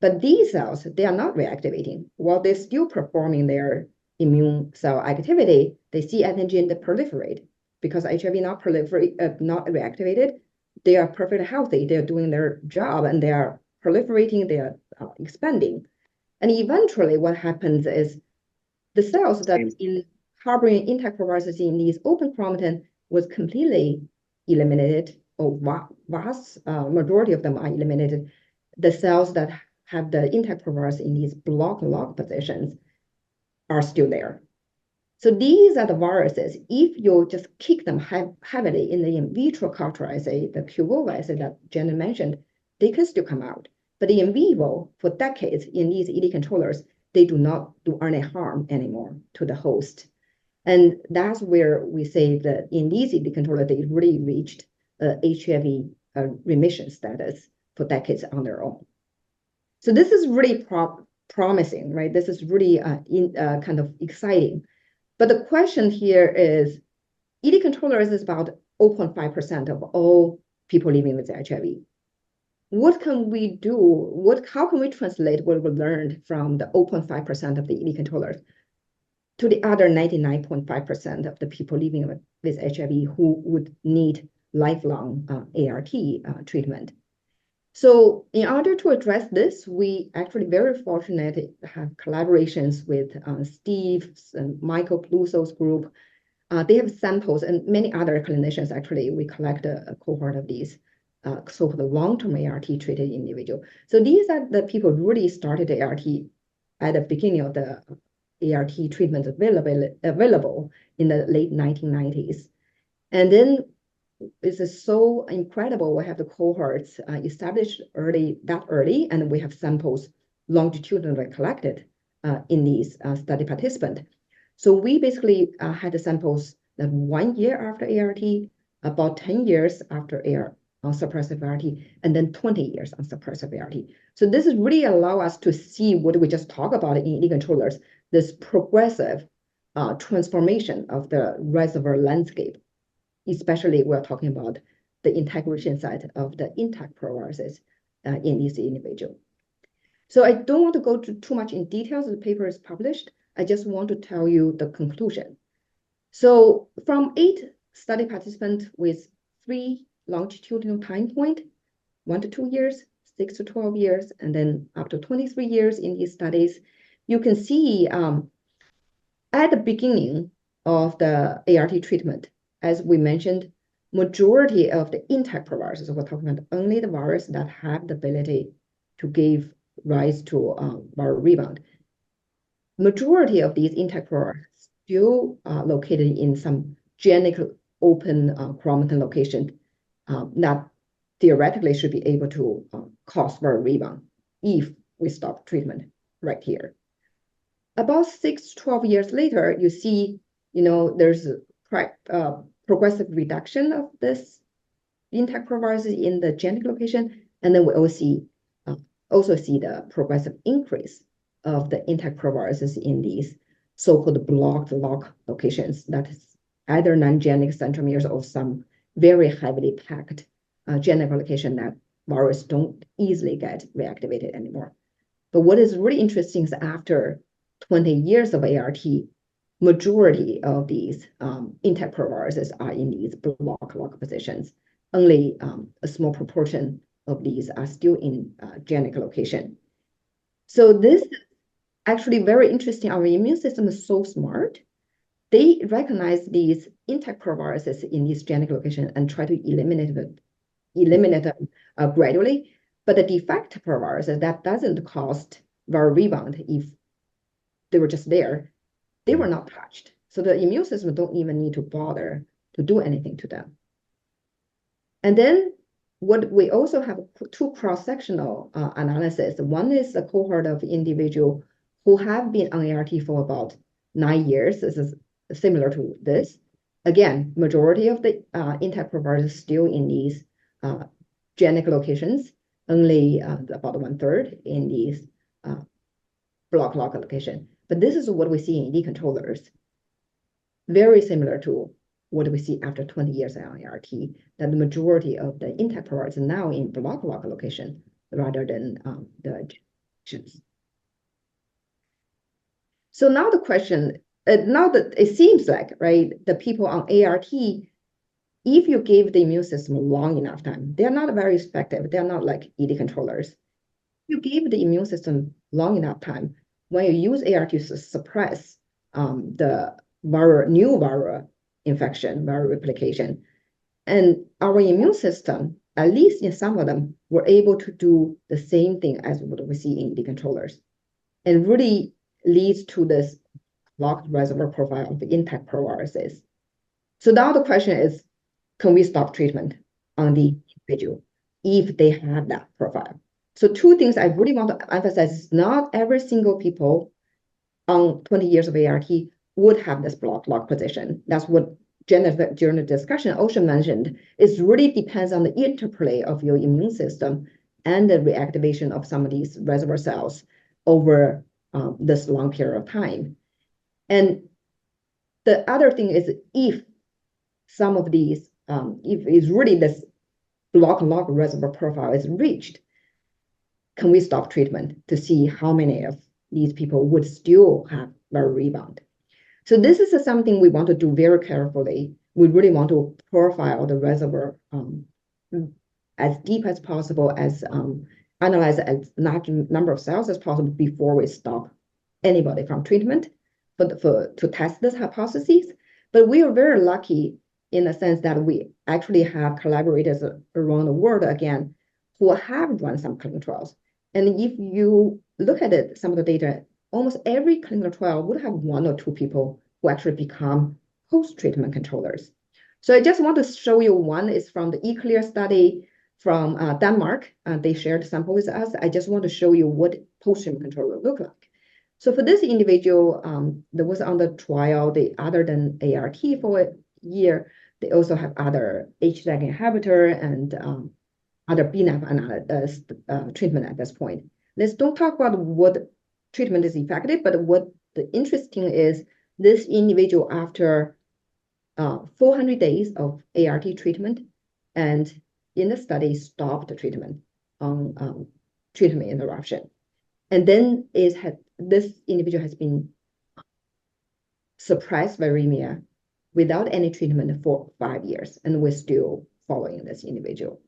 But these cells, they are not reactivating. While they're still performing their immune cell activity, they see antigen that proliferate. Because HIV not reactivated, they are perfectly healthy. They're doing their job and they are proliferating, they are expanding. And eventually what happens is the cells that in harboring intact proviruses in these open chromatin was completely eliminated, or vast majority of them are eliminated. The cells that have the intact provirus in these block log positions are still there. So these are the viruses. If you just kick them heavily in the in vitro culture assay, the Cuvo assay that Jenna mentioned, they can still come out. But in vivo, for decades in these ED controllers, they do not do any harm anymore to the host. And that's where we say that in these ED controllers, they really reached HIV remission status for decades on their own. So this is really promising, right? This is really kind of exciting. But the question here is, ED controllers is about 0.5% of all people living with HIV. What can we do? How can we translate what we learned from the 0.5% of the ED controllers to the other 99.5% of the people living with HIV who would need lifelong ART treatment? So in order to address this, we actually very fortunate to have collaborations with Steve and Michael Peluso's group. They have samples and many other clinicians. Actually, we collect a cohort of these so-called long-term ART treated individual. So these are the people who really started ART at the beginning of the ART treatment available in the late 1990s. And then this is so incredible. We have the cohorts established that early, and we have samples longitudinally collected in these study participants. So we basically had the samples that 1 year after ART, about 10 years after on suppressive ART, and then 20 years on suppressive ART. So this is really allow us to see what we just talked about in ED controllers, this progressive transformation of the reservoir landscape. Especially we're talking about the integration side of the intact proviruses in this individual. So I don't want to go too much in details. The paper is published. I just want to tell you the conclusion. So from 8 study participants with 3 longitudinal time point, 1 to 2 years, 6 to 12 years, and then up to 23 years in these studies, you can see at the beginning of the ART treatment, as we mentioned, majority of the intact proviruses, we're talking about only the virus that have the ability to give rise to viral rebound. Majority of these intact proviruses still located in some genic open chromatin location that theoretically should be able to cause viral rebound if we stop treatment right here. About 6 to 12 years later, you see, there's a progressive reduction of this intact proviruses in the genic location, and then we also see the progressive increase of the intact proviruses in these so-called blocked log locations, that is either non-genic centromeres or some very heavily packed genic location that virus don't easily get reactivated anymore. But what is really interesting is after 20 years of ART, majority of these intact proviruses are in these block log positions. Only a small proportion of these are still in genic location. So this is actually very interesting. Our immune system is so smart. They recognize these intact proviruses in these genic location and try to eliminate them gradually. But the defect proviruses that doesn't cause viral rebound if they were just there, they were not touched. So the immune system don't even need to bother to do anything to them. And then what we also have 2 cross-sectional analysis. One is a cohort of individuals who have been on ART for about 9 years. This is similar to this. Again, majority of the intact proviruses still in these genic locations, only about 1/3 in these block log location. But this is what we see in ED controllers. Very similar to what we see after 20 years on ART, that the majority of the intact parts is now in block location rather than the junctions. So now the question, now that it seems like, right, the people on ART, if you give the immune system long enough time, they're not very effective. They're not like ED controllers. You give the immune system long enough time, when you use ART to suppress the new viral infection, viral replication, and our immune system, at least in some of them, were able to do the same thing as what we see in ED controllers, and really leads to this locked reservoir profile of the intact proviruses. So now the question is, can we stop treatment on the individual if they have that profile? So two things I really want to emphasize is not every single people on 20 years of ART would have this block lock position. That's what Jennifer during the discussion also mentioned. It really depends on the interplay of your immune system and the reactivation of some of these reservoir cells over this long period of time. And the other thing is, if some of these, if it's really this block lock reservoir profile is reached, can we stop treatment to see how many of these people would still have a rebound? So this is something we want to do very carefully. We really want to profile the reservoir as deep as possible, as analyze as large number of cells as possible before we stop anybody from treatment to test this hypothesis. But we are very lucky in the sense that we actually have collaborators around the world again who have run some clinical trials. And if you look at it, some of the data, almost every clinical trial would have one or two people who actually become post-treatment controllers. So I just want to show you one is from the eClear study from Denmark. They shared a sample with us. I just want to show you what post-treatment control will look like. So for this individual that was on the trial, other than ART for a year, they also have other HDAC inhibitor and other BNAP treatment at this point. Let's don't talk about what treatment is effective, but what the interesting is this individual after 400 days of ART treatment, and in the study stopped the treatment on treatment interruption. And then this individual has been suppressed viremia without any treatment for 5 years, and we're still following this individual.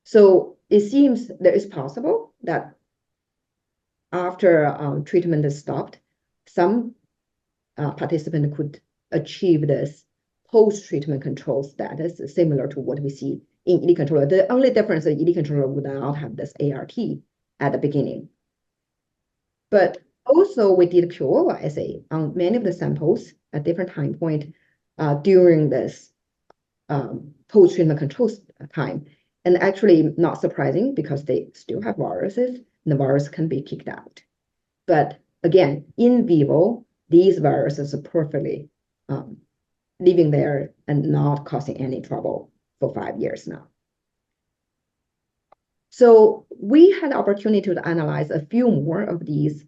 So it seems that it's possible that after treatment is stopped, some participant could achieve this post-treatment control status similar to what we see in ED controller. The only difference is ED controller would not have this ART at the beginning. But also we did QOL assay on many of the samples at different time point during this post-treatment control time. And actually not surprising because they still have viruses and the virus can be kicked out. But again, in vivo, these viruses are perfectly living there and not causing any trouble for 5 years now. So we had the opportunity to analyze a few more of these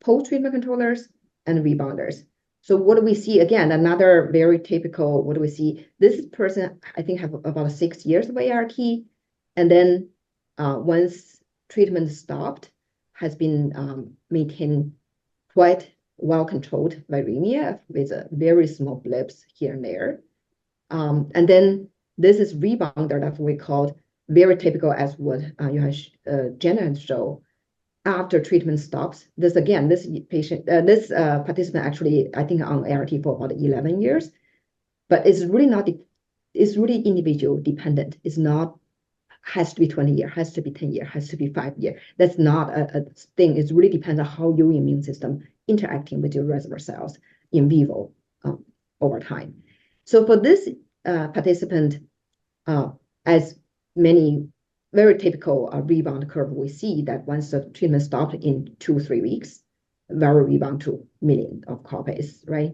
post-treatment controllers and rebounders. So what do we see? Again, another very typical, what do we see? This person, I think, have about 6 years of ART. And then once treatment stopped, has been maintained quite well-controlled viremia with very small blips here and there. And then this is rebounder that we called very typical as what Jenna had shown. After treatment stops, this again, this patient, this participant actually, I think on ART for about 11 years, but it's really not, it's really individual dependent. It's not, has to be 20 years, has to be 10 years, has to be 5 years. That's not a thing. It really depends on how your immune system interacting with your reservoir cells in vivo over time. So for this participant, as many very typical rebound curve, we see that once the treatment stopped in 2-3 weeks, viral rebound to millions of copies, right?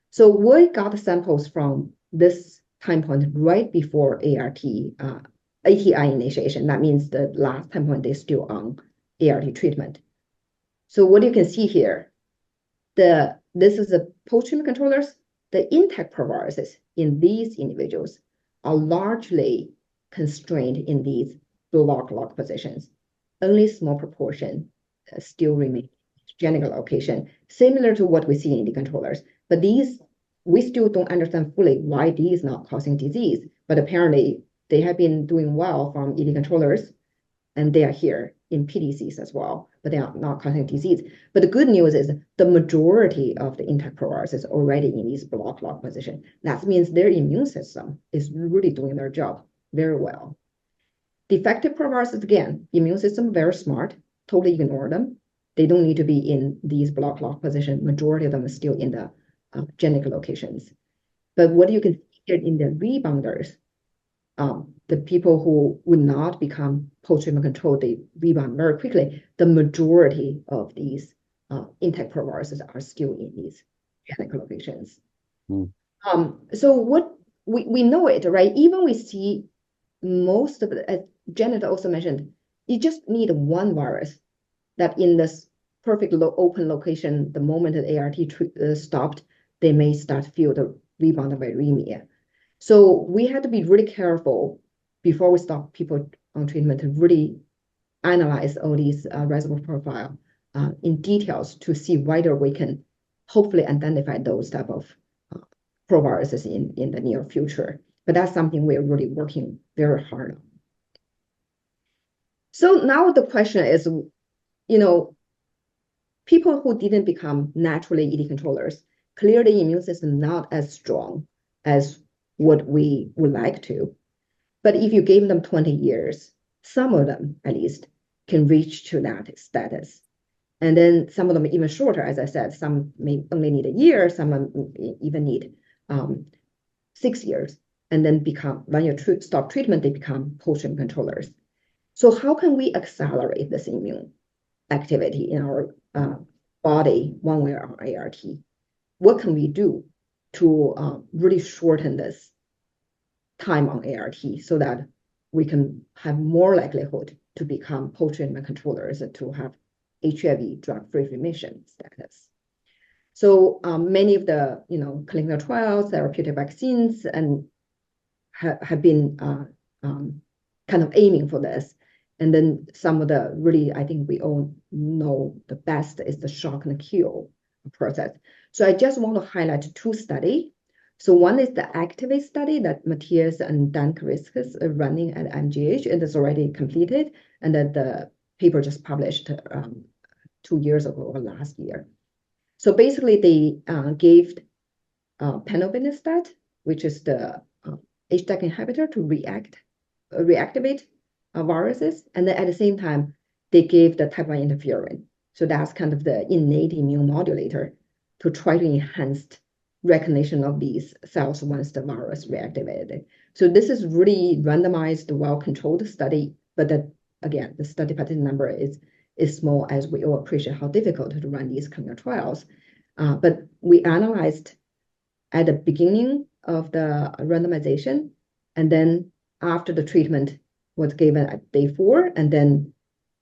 So we got samples from this time point right before ATI initiation. That means the last time point they're still on ART treatment. So what you can see here, this is the post-treatment controllers. The intact proviruses in these individuals are largely constrained in these block lock positions. Only small proportion still remain genital location, similar to what we see in the controllers. But these, we still don't understand fully why these not causing disease. But apparently they have been doing well from ED controllers, and they are here in PDCs as well, but they are not causing disease. But the good news is the majority of the intact proviruses is already in this block lock position. That means their immune system is really doing their job very well. Defective proviruses, again, immune system very smart, totally ignore them. They don't need to be in these block lock position. Majority of them are still in the genital locations. But what you can see here in the rebounders, the people who would not become post-treatment control, they rebound very quickly. The majority of these intact proviruses are still in these genital locations. So what we know it, right? Even we see most of it, as Janet also mentioned, you just need one virus that in this perfect open location, the moment that ART stopped, they may start to feel the rebound of viremia. So we had to be really careful before we stop people on treatment to really analyze all these reservoir profile in details to see whether we can hopefully identify those type of proviruses in the near future. But that's something we're really working very hard on. So now the question is, people who didn't become naturally ED controllers, clearly immune system not as strong as what we would like to. But if you gave them 20 years, some of them at least can reach to that status. And then some of them even shorter, as I said, some may only need a year, some even need 6 years. And then when you stop treatment, they become post-treatment controllers. So how can we accelerate this immune activity in our body one way or ART? What can we do to really shorten this time on ART so that we can have more likelihood to become post-treatment controllers and to have HIV drug-free remission status? So many of the clinical trials, therapeutic vaccines, and have been kind of aiming for this. And then some of the really, I think we all know the best is the shock and kill process. So I just want to highlight 2 studies. So one is the Activate study that Matthias and Dan Kariskas are running at MGH, and it's already completed, and that the paper just published 2 years ago or last year. So basically they gave panobinostat, which is the HDAC inhibitor, to reactivate viruses, and then at the same time they gave the type 1 interferon. So that's kind of the innate immune modulator to try to enhance recognition of these cells once the virus reactivated. So this is really randomized, well-controlled study, but again, the study participant number is small, as we all appreciate how difficult to run these clinical trials. But we analyzed at the beginning of the randomization, and then after the treatment was given at day 4, and then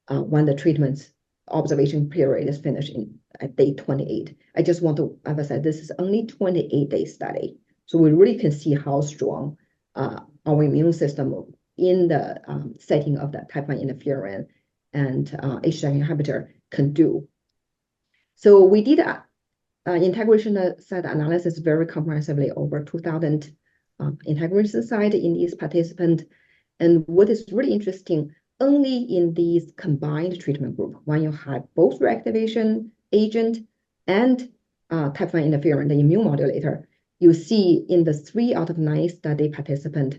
when the treatment observation period is finished at day 28. I just want to emphasize this is only 28-day study. So we really can see how strong our immune system in the setting of the type 1 interferon and HDAC inhibitor can do. So we did integration site analysis very comprehensively, over 2,000 integration sites in these participants. And what is really interesting, only in these combined treatment group, when you have both reactivation agent and type 1 interferon, the immune modulator, you see in the 3 out of 9 study participants,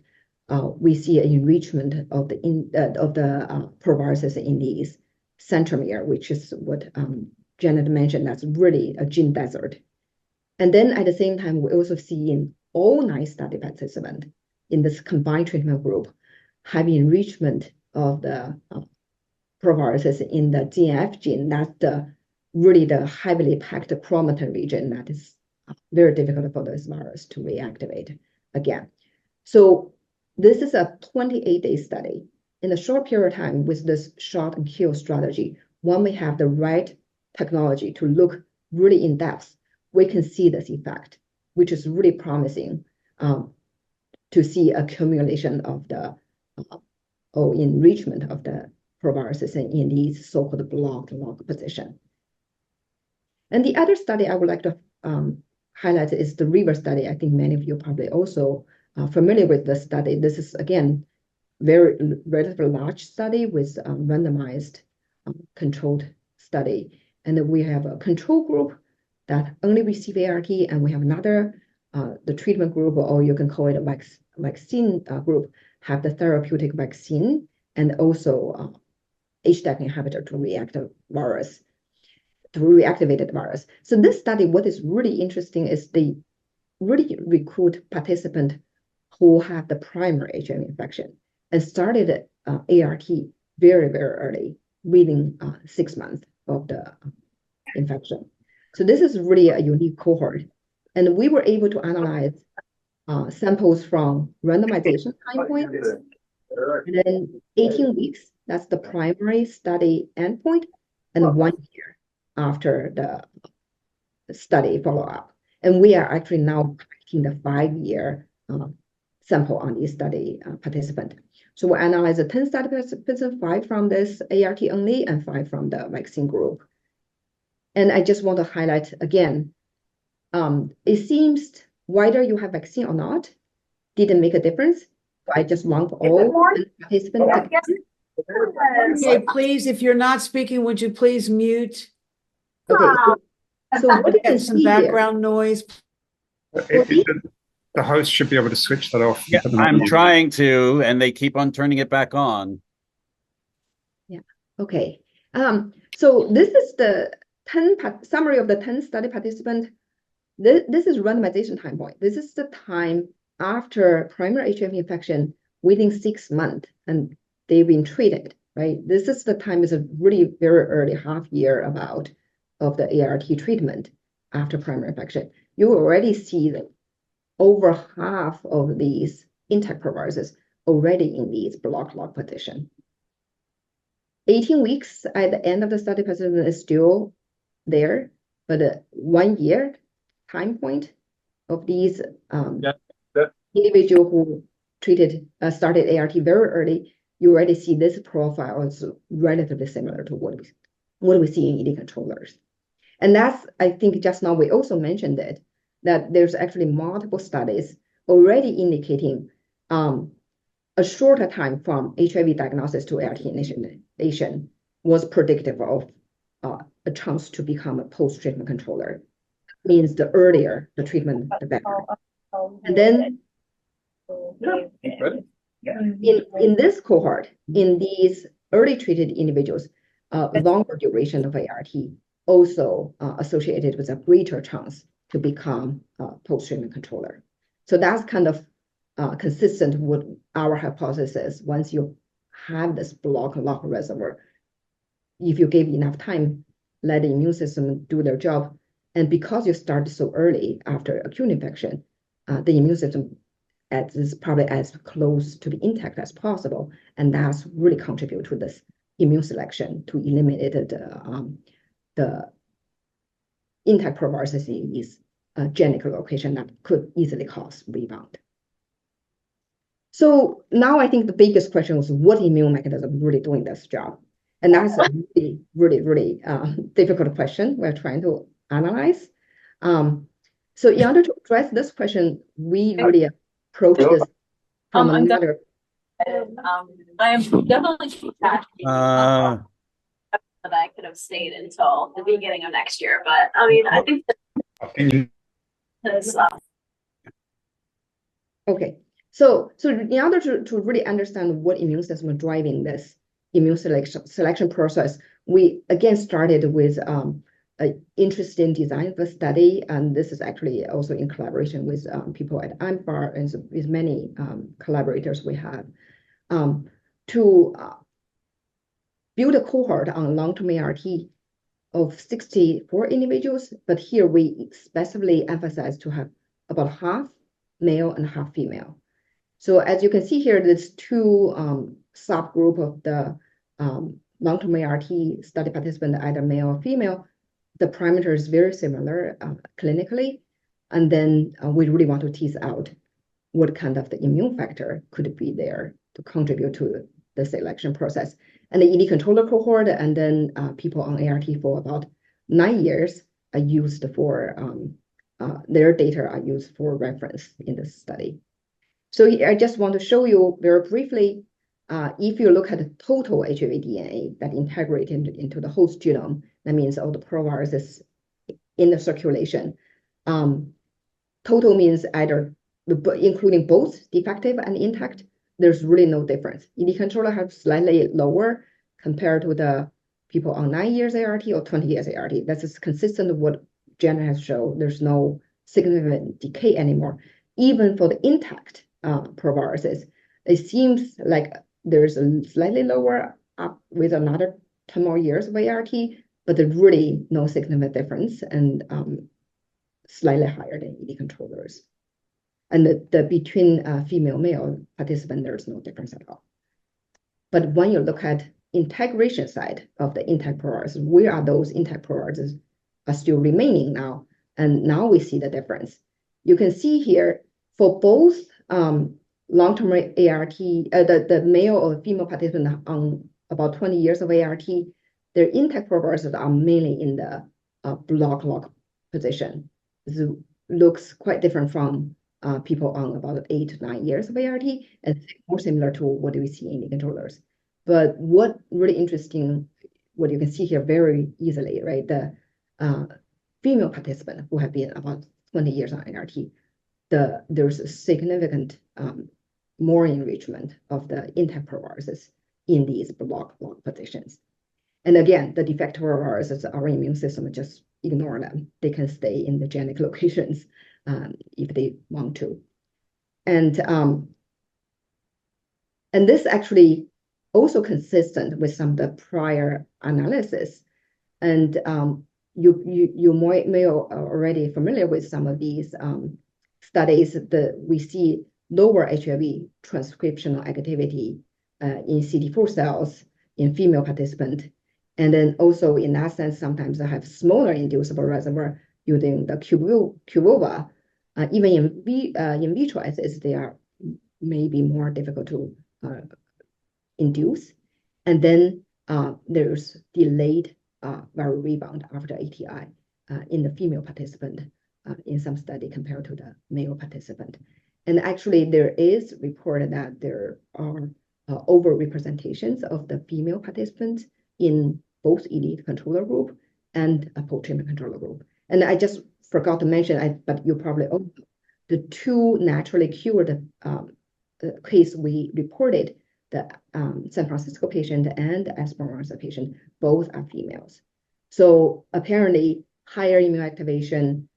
we see an enrichment of the proviruses in these centromere, which is what Janet mentioned. That's really a gene desert. And then at the same time, we also see in all 9 study participants in this combined treatment group have enrichment of the proviruses in the GNF gene. That's really the heavily packed chromatin region that is very difficult for this virus to reactivate again. So this is a 28-day study. In a short period of time with this shot and kill strategy, one may have the right technology to look really in depth, we can see this effect, which is really promising to see accumulation of the or enrichment of the proviruses in these so-called blocked log position. And the other study I would like to highlight is the River study. I think many of you probably also familiar with the study. This is, again, relatively large study with randomized controlled study. And we have a control group that only receive ART, and we have another, the treatment group, or you can call it a vaccine group, have the therapeutic vaccine and also HDAC inhibitor to reactivate the virus. So this study, what is really interesting is they really recruit participants who have the primary HIV infection and started ART very, very early, within 6 months of the infection. So this is really a unique cohort. And we were able to analyze samples from randomization time points, and then 18 weeks, that's the primary study endpoint, and 1 year after the study follow-up. And we are actually now collecting the 5-year sample on these study participant. So we analyze the 10 study participants, 5 from this ART only and 5 from the vaccine group. And I just want to highlight again, it seems whether you have vaccine or not, didn't make a difference. I just want all participants to... Okay, please, if you're not speaking, would you please mute? Okay, so what you can Get some see here, background noise. The host should be able to switch that off. Yeah, I'm trying to, and they keep on turning it back on. yeah, okay. So this is the summary of the 10 study participants. This is randomization time point. This is the time after primary HIV infection within 6 months, and they've been treated, right? This is the time, is a really very early half year about of the ART treatment after primary infection. You already see that over half of these intact proviruses already in these blocked log position. 18 weeks at the end of the study participant is still there, but 1 year time point of these individual who started ART very early, you already see this profile is relatively similar to what we see in ED controllers. And that's, I think just now we also mentioned it, that there's actually multiple studies already indicating a shorter time from HIV diagnosis to ART initiation was predictive of a chance to become a post-treatment controller. Means the earlier the treatment, the better. And then in this cohort, in these early treated individuals, longer duration of ART also associated with a greater chance to become a post-treatment controller. So that's kind of consistent with our hypothesis. Once you have this block log reservoir, if you give enough time, let the immune system do their job, and because you start so early after acute infection, the immune system is probably as close to be intact as possible, and that's really contribute to this immune selection to eliminate the intact proviruses in these genital location that could easily cause rebound. So now I think the biggest question is what immune mechanism really doing this job? And that's a really difficult question we're trying to analyze. So in order to address this question, we really approach this from another. I am definitely that I could have stayed until the beginning of next year, but I mean, I think that's Okay, so in order to really understand what immune system is driving this immune selection process, we again started with an interesting design of the study, and this is actually also in collaboration with people at AMFAR and with many collaborators we have to build a cohort on long-term ART of 64 individuals, but here we specifically emphasize to have about half male and half female. So as you can see here, there's two subgroup of the long-term ART study participant, either male or female. the parameter is very similar clinically. And then we really want to tease out what kind of the immune factor could be there to contribute to the selection process. And the ED controller cohort, and then people on ART for about 9 years are used for, their data are used for reference in this study. So I just want to show you very briefly, if you look at the total HIV DNA that integrated into the host genome, that means all the proviruses in the circulation. Total means either, including both defective and intact, there's really no difference. ED controller have slightly lower compared to the people on 9 years ART or 20 years ART. That's consistent with what Jenna has shown. There's no significant decay anymore. Even for the intact proviruses, it seems like there's a slightly lower up with another 10 more years of ART, but there's really no significant difference, and slightly higher than ED controllers. And the between female male participant, there's no difference at all. But when you look at integration side of the intact proviruses, where are those intact proviruses are still remaining now? And now we see the difference. You can see here for both long-term ART, the male or female participant on about 20 years of ART, their intact proviruses are mainly in the block log position. This looks quite different from people on about 8 to 9 years of ART, and more similar to what we see in the controllers. But what really interesting, what you can see here very easily, right? The female participant who have been about 20 years on ART, there's a significant more enrichment of the intact proviruses in these block log positions. And again, the defective proviruses, our immune system just ignore them. They can stay in the genic locations if they want to. And this actually also consistent with some of the prior analysis. And you may already familiar with some of these studies that we see lower HIV transcriptional activity in CD4 cells in female participant. And then also in that sense, sometimes I have smaller inducible reservoir using the QVOVA. Even in vitro assays, they are maybe more difficult to induce. And then there's delayed viral rebound after ATI in the female participant in some study compared to the male participant. And actually there is reported that there are overrepresentations of the female participants in both ED controller group and a post-treatment controller group. And I just forgot to mention, but you probably know, the two naturally cured case we reported, the San Francisco patient and the Esperanza patient, both are females. So apparently higher immune activation,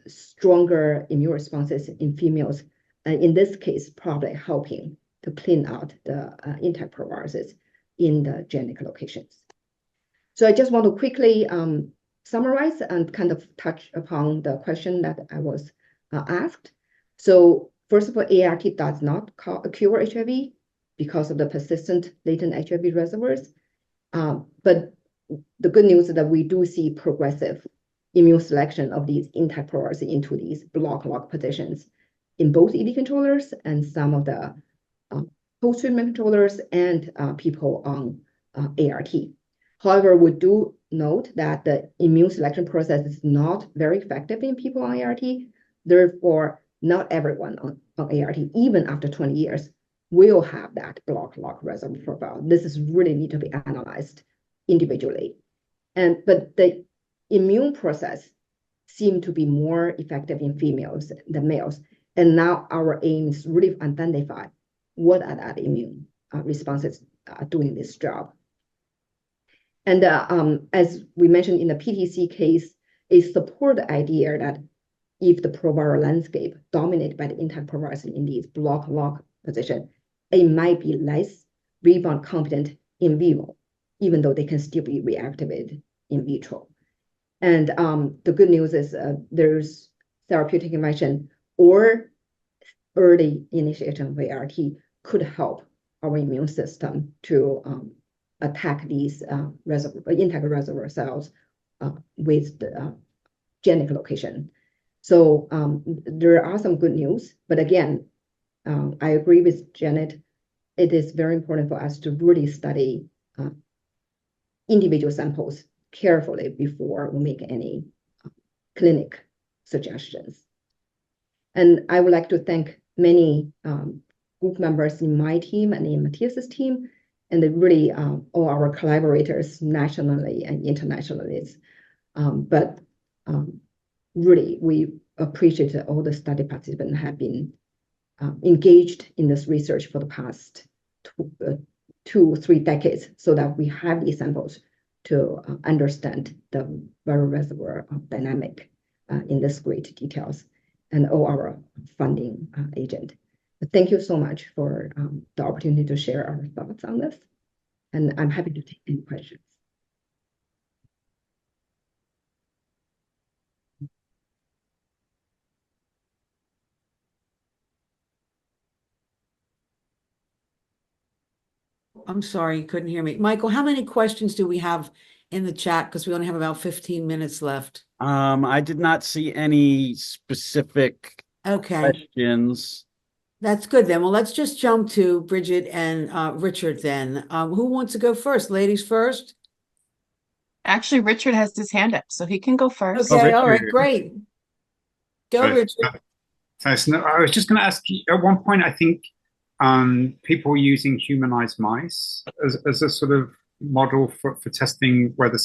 stronger immune responses in females, in this case, probably helping to clean out the intact proviruses in the genic locations. So I just want to quickly summarize and kind of touch upon the question that I was asked. So first of all, ART does not cure HIV because of the persistent latent HIV reservoirs. But the good news is that we do see progressive immune selection of these intact proviruses into these block log positions in both ED controllers and some of the post-treatment controllers and people on ART. However, we do note that the immune selection process is not very effective in people on ART. Therefore, not everyone on ART, even after 20 years, will have that block log reservoir profile. This is really need to be analyzed individually. But the immune process seemed to be more effective in females than males. And now our aim is really to identify what are that immune responses doing this job. And as we mentioned in the PTC case, it support the idea that if the proviral landscape dominated by the intact provirus in these block log position, it might be less rebound competent in vivo, even though they can still be reactivated in vitro. And the good news is there's therapeutic intervention or early initiation of ART could help our immune system to attack these intact reservoir cells with the genetic location. So there are some good news, but again, I agree with Janet. It is very important for us to really study individual samples carefully before we make any clinic suggestions. And I would like to thank many group members in my team and in Matthias's team, and really all our collaborators nationally and internationally. Really, we appreciate that all the study participants have been engaged in this research for the past 2-3 decades, so that we have these samples to understand the viral reservoir dynamic in this great details, and all our funding agent. Thank you so much for the opportunity to share our thoughts on this, and I'm happy to take any questions. I'm sorry, you couldn't hear me. Michael, how many questions do we have in the chat? Because we only have about 15 minutes left. I did not see any specific Okay, questions. that's good then. Well, let's just jump to Bridgette and Richard then. Who wants to go first? Ladies first? Actually, Richard has his hand up, so he can go first. Okay, all right, Richard. great. Go, So, Richard. no, I was just going to ask you, at one point, I think people were using humanized mice as a sort of model for testing whether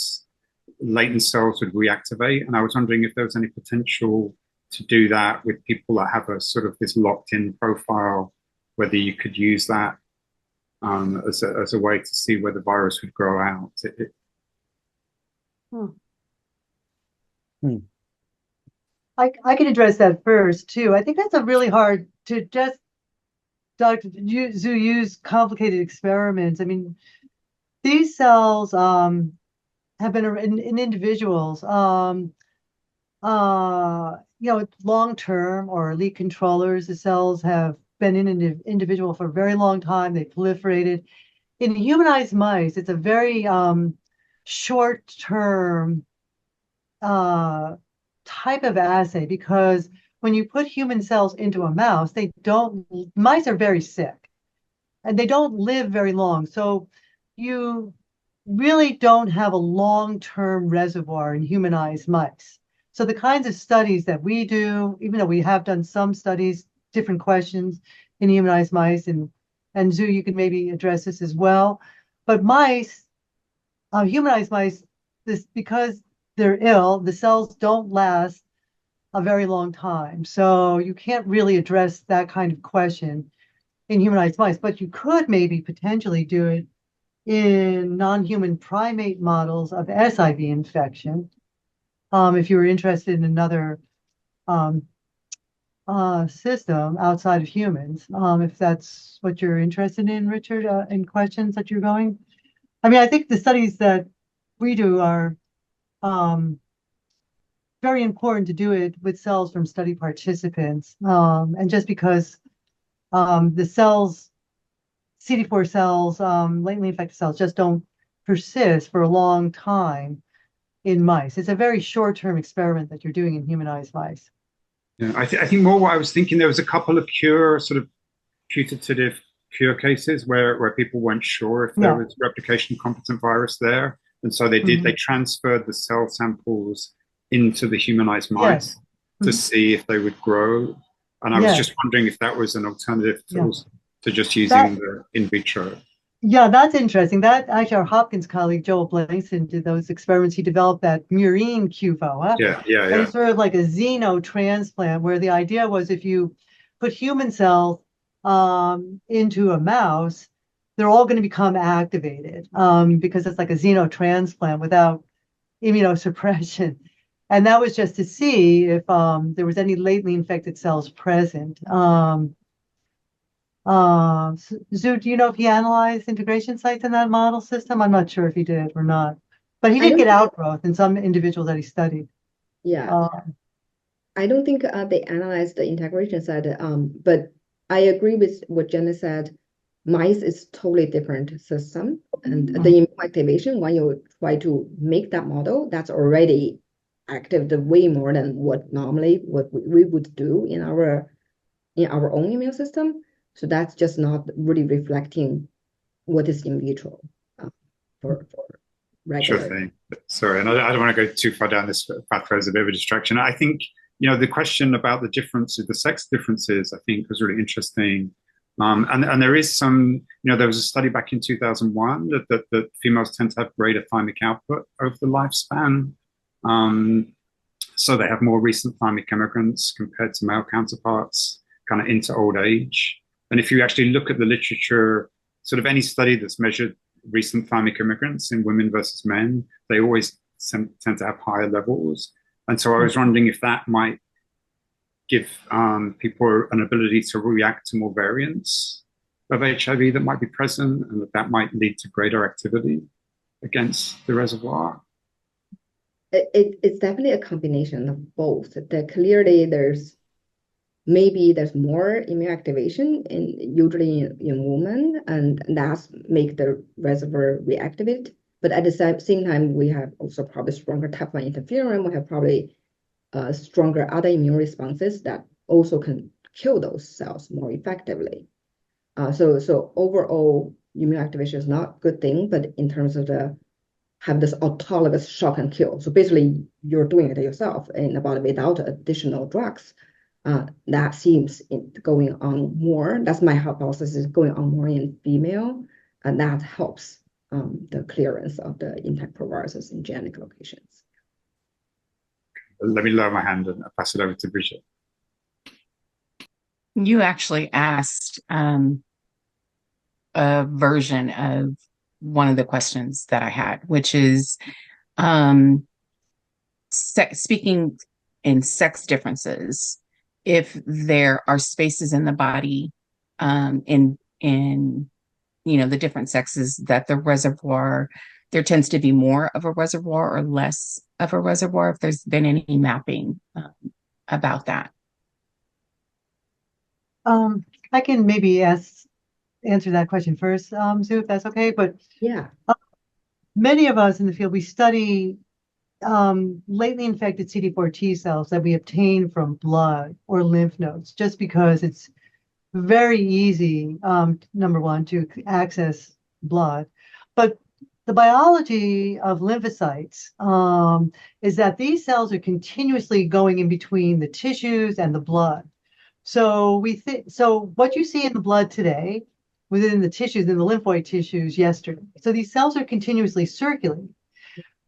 latent cells would reactivate. And I was wondering if there was any potential to do that with people that have a sort of this locked-in profile, whether you could use that as a way to see where the virus would grow out. I can address that first too. I think that's a really hard to just Dr. Xu Yu's complicated experiments. I mean, these cells have been in individuals, long-term or elite controllers. The cells have been in an individual for a very long time. They proliferated. In humanized mice, it's a very short-term type of assay, because when you put human cells into a mouse, mice are very sick and they don't live very long. So you really don't have a long-term reservoir in humanized mice. So the kinds of studies that we do, even though we have done some studies, different questions in humanized mice, and Xu, you could maybe address this as well. But humanized mice, because they're ill, the cells don't last a very long time. So you can't really address that kind of question in humanized mice, but you could maybe potentially do it in non-human primate models of SIV infection. If you were interested in another system outside of humans, if that's what you're interested in, Richard, in questions that you're going. I mean, I think the studies that we do are very important to do it with cells from study participants. And just because the cells, CD4 cells, latently infected cells, just don't persist for a long time in mice. It's a very short-term experiment that you're doing in humanized mice. Yeah, I think more what I was thinking, there was a couple of putative cure cases where people weren't sure if there was replication competent virus there. And so they transferred the cell samples into the humanized mice to see if they would grow. And I was just wondering if that was an alternative to just using the in vitro. Yeah, that's interesting. That actually, our Hopkins colleague Joel Blankson did those experiments. He developed that murine QVO. And it's sort of like a xenotransplant, where the idea was if you put human cells into a mouse, they're all going to become activated because it's like a xenotransplant without immunosuppression. And that was just to see if there was any latently infected cells present. Xu, do you know if he analyzed integration sites in that model system? I'm not sure if he did or not, but he did get outgrowth in some individuals that he studied. Yeah, I don't think they analyzed the integration site, but I agree with what Jenna said. mice is totally different system, and the immune activation, when you try to make that model, that's already active way more than what normally what we would do in our own immune system. So that's just not really reflecting what is in vitro for regular. Sure thing. Sorry, and I don't want to go too far down this pathway as a bit of a distraction. I think, the question about the differences, the sex differences, I think was really interesting. And there is some, there was a study back in 2001 that females tend to have greater thymic output over the lifespan. So they have more recent thymic emigrants compared to male counterparts, kind of into old age. And if you actually look at the literature, sort of any study that's measured recent thymic immigrants in women versus men, they always tend to have higher levels. And so I was wondering if that might give people an ability to react to more variants of HIV that might be present, and that might lead to greater activity against the reservoir. It's definitely a combination of both. That clearly maybe there's more immune activation usually in women, and that's make the reservoir reactivate. But at the same time, we have also probably stronger type 1 interferon. We have probably stronger other immune responses that also can kill those cells more effectively. So overall, immune activation is not a good thing, but in terms of have this autologous shock and kill. So basically, you're doing it yourself in the body without additional drugs. That seems going on more. That's my hypothesis, going on more in female, and that helps the clearance of the intact proviruses in genetic locations. Let me lower my hand and pass it over to Bridgette. You actually asked a version of one of the questions that I had, which is speaking in sex differences, if there are spaces in the body in the different sexes that the reservoir, there tends to be more of a reservoir or less of a reservoir, if there's been any mapping about that. I can maybe answer that question first, Xu, if that's okay. But yeah, many of us in the field, we study lately infected CD4 T cells that we obtain from blood or lymph nodes, just because it's very easy, number one, to access blood. But the biology of lymphocytes is that these cells are continuously going in between the tissues and the blood. So what you see in the blood today, within the tissues, in the lymphoid tissues yesterday. So these cells are continuously circulating,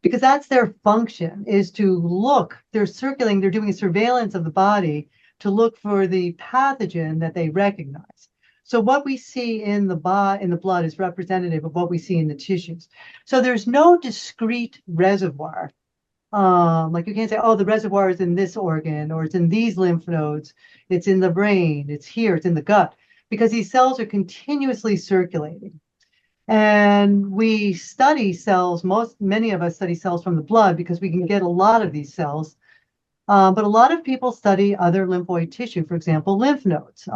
because that's their function, is to look. They're circulating, they're doing a surveillance of the body to look for the pathogen that they recognize. So what we see in the blood is representative of what we see in the tissues. So there's no discrete reservoir. Like you can't say, oh, the reservoir is in this organ, or it's in these lymph nodes, it's in the brain, it's here, it's in the gut, because these cells are continuously circulating. And we study cells, many of us study cells from the blood because we can get a lot of these cells. But a lot of people study other lymphoid tissue, for example, lymph nodes.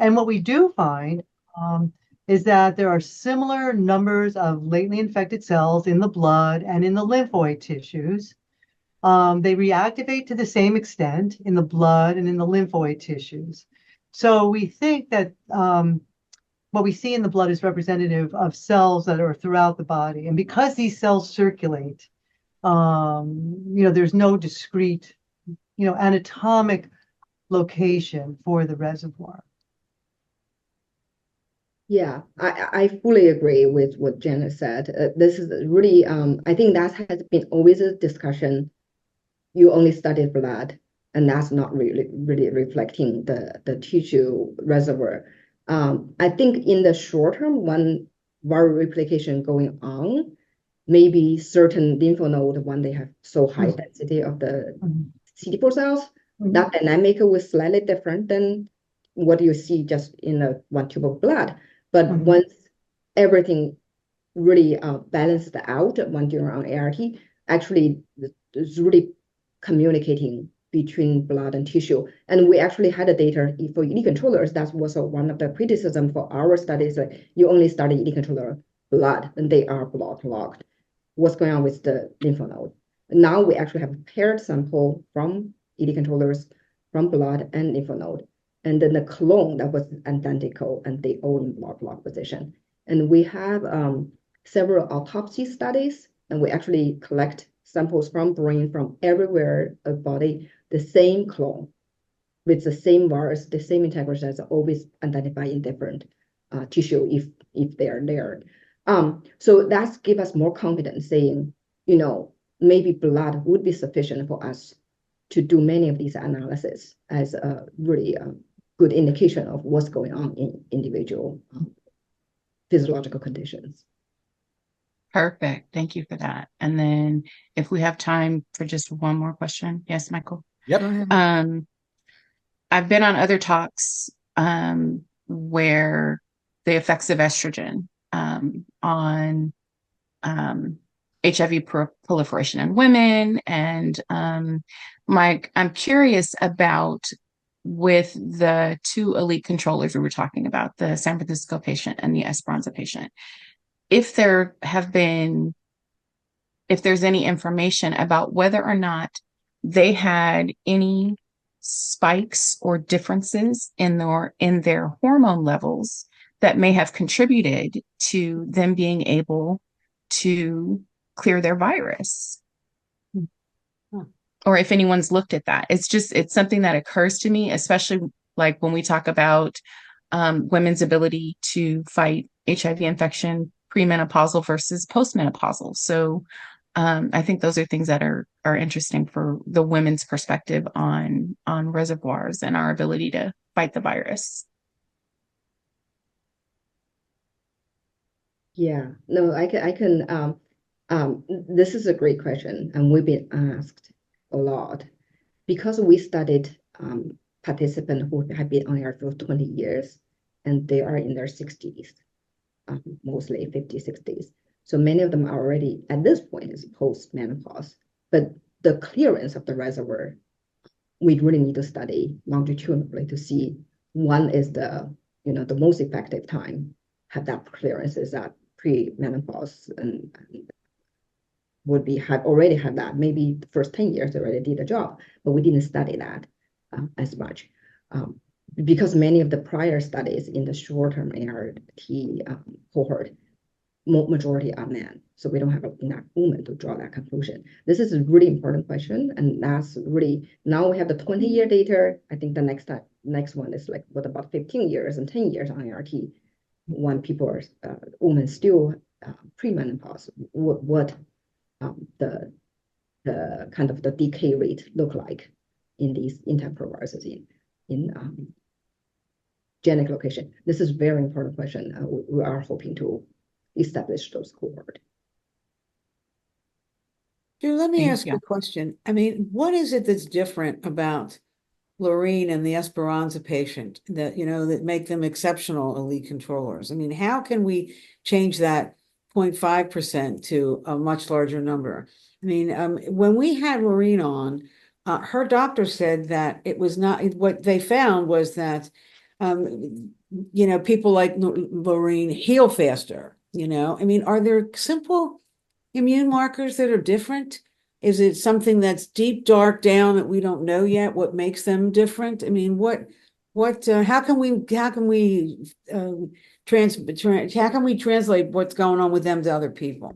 And what we do find is that there are similar numbers of latently infected cells in the blood and in the lymphoid tissues. They reactivate to the same extent in the blood and in the lymphoid tissues. So we think that what we see in the blood is representative of cells that are throughout the body. And because these cells circulate, there's no discrete, anatomic location for the reservoir. Yeah, I fully agree with what Jenna said. This is really, I think that has been always a discussion. You only study blood, and that's not really reflecting the tissue reservoir. I think in the short term, when viral replication going on, maybe certain lymph node, when they have so high density of the CD4 cells, that dynamic was slightly different than what you see just in one tube of blood. But once everything really balanced out when you're on ART, actually it's really communicating between blood and tissue. And we actually had the data for ED controllers. That was one of the criticism for our studies. Like you only study ED controller blood, and they are blood clogged. What's going on with the lymph node? Now we actually have paired sample from ED controllers, from blood and lymph node. And then the clone that was identical, and they all in blood clog position. And we have several autopsy studies, and we actually collect samples from brain from everywhere of body, the same clone with the same virus, the same integrity that's always identified in different tissue if they are there. So that's give us more confidence saying, maybe blood would be sufficient for us to do many of these analyses as a really good indication of what's going on in individual physiological conditions. Perfect. Thank you for that. And then if we have time for just one more question. Yes, Michael? Yep. Go ahead. I've been on other talks where the effects of estrogen on HIV proliferation in women. And Mike, I'm curious about with the two elite controllers we were talking about, the San Francisco patient and the Esperanza patient, if there's any information about whether or not they had any spikes or differences in their hormone levels that may have contributed to them being able to clear their virus. Or if anyone's looked at that. It's something that occurs to me, especially like when we talk about women's ability to fight HIV infection premenopausal versus postmenopausal. So I think those are things that are interesting for the women's perspective on reservoirs and our ability to fight the virus. Yeah, no, I can. This is a great question, and we've been asked a lot because we studied participants who have been on ART for 20 years, and they are in their 60s, mostly 50s, 60s. So many of them are already at this point is post-menopause, but the clearance of the reservoir, we really need to study longitudinally to see one is the most effective time have that clearance is that pre-menopause and would be already have that. Maybe the first 10 years already did the job, but we didn't study that as much because many of the prior studies in the short-term ART cohort, majority are men. So we don't have enough women to draw that conclusion. This is a really important question. And that's really, now we have the 20-year data. I think the next one is like, what about 15 years and 10 years on ART? When people are, women still premenopause, what the kind of the decay rate look like in these interproviruses in genic location. This is a very important question. We are hoping to establish those cohort. Drew, let me ask you a question. I mean, what is it that's different about Lorene and the Esperanza patient that, that make them exceptional elite controllers? I mean, how can we change that 0.5% to a much larger number? I mean, when we had Lorene on, her doctor said that it was not, what they found was that, people like Lorene heal faster, I mean, are there simple immune markers that are different? Is it something that's deep, dark down that we don't know yet? What makes them different? I mean, how can we translate what's going on with them to other people?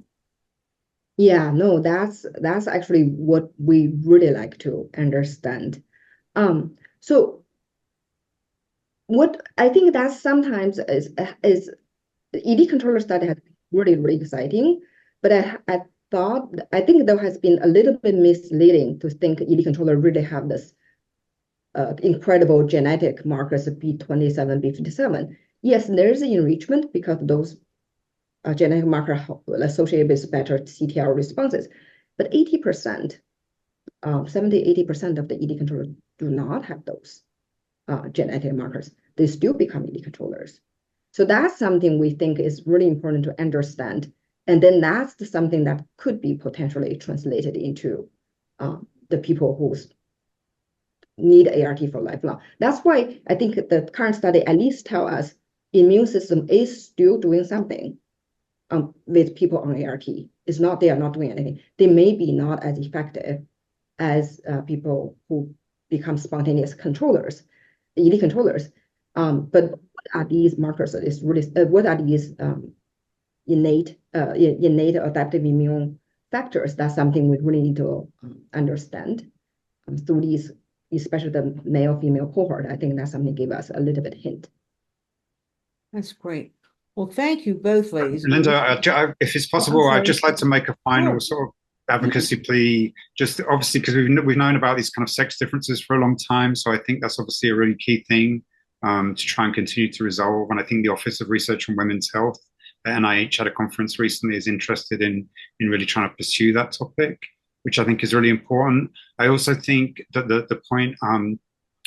Yeah, no, that's actually what we really like to understand. So what I think that sometimes is the ED controller study has been really, really exciting, but I think there has been a little bit misleading to think ED controller really have this incredible genetic markers of B27, B57. Yes, there's enrichment because those genetic markers associated with better CTL responses, but 80%, 70-80% of the ED controllers do not have those genetic markers. They still become ED controllers. So that's something we think is really important to understand. And then that's something that could be potentially translated into the people who's need ART for lifelong. That's why I think the current study at least tell us immune system is still doing something with people on ART. It's not they are not doing anything. They may be not as effective as people who become spontaneous controllers, elite controllers. But what are these markers? Is really what are these innate adaptive immune factors? That's something we really need to understand through these, especially the male-female cohort. I think that's something give us a little bit hint. That's great. Well, thank you both, ladies. Linda, if it's possible, I'd just like to make a final Sure. sort of advocacy plea, just obviously because we've known about these kind of sex differences for a long time. So I think that's obviously a really key thing to try and continue to resolve. And I think the Office of Research on Women's Health at NIH at a conference recently is interested in really trying to pursue that topic, which I think is really important. I also think that the point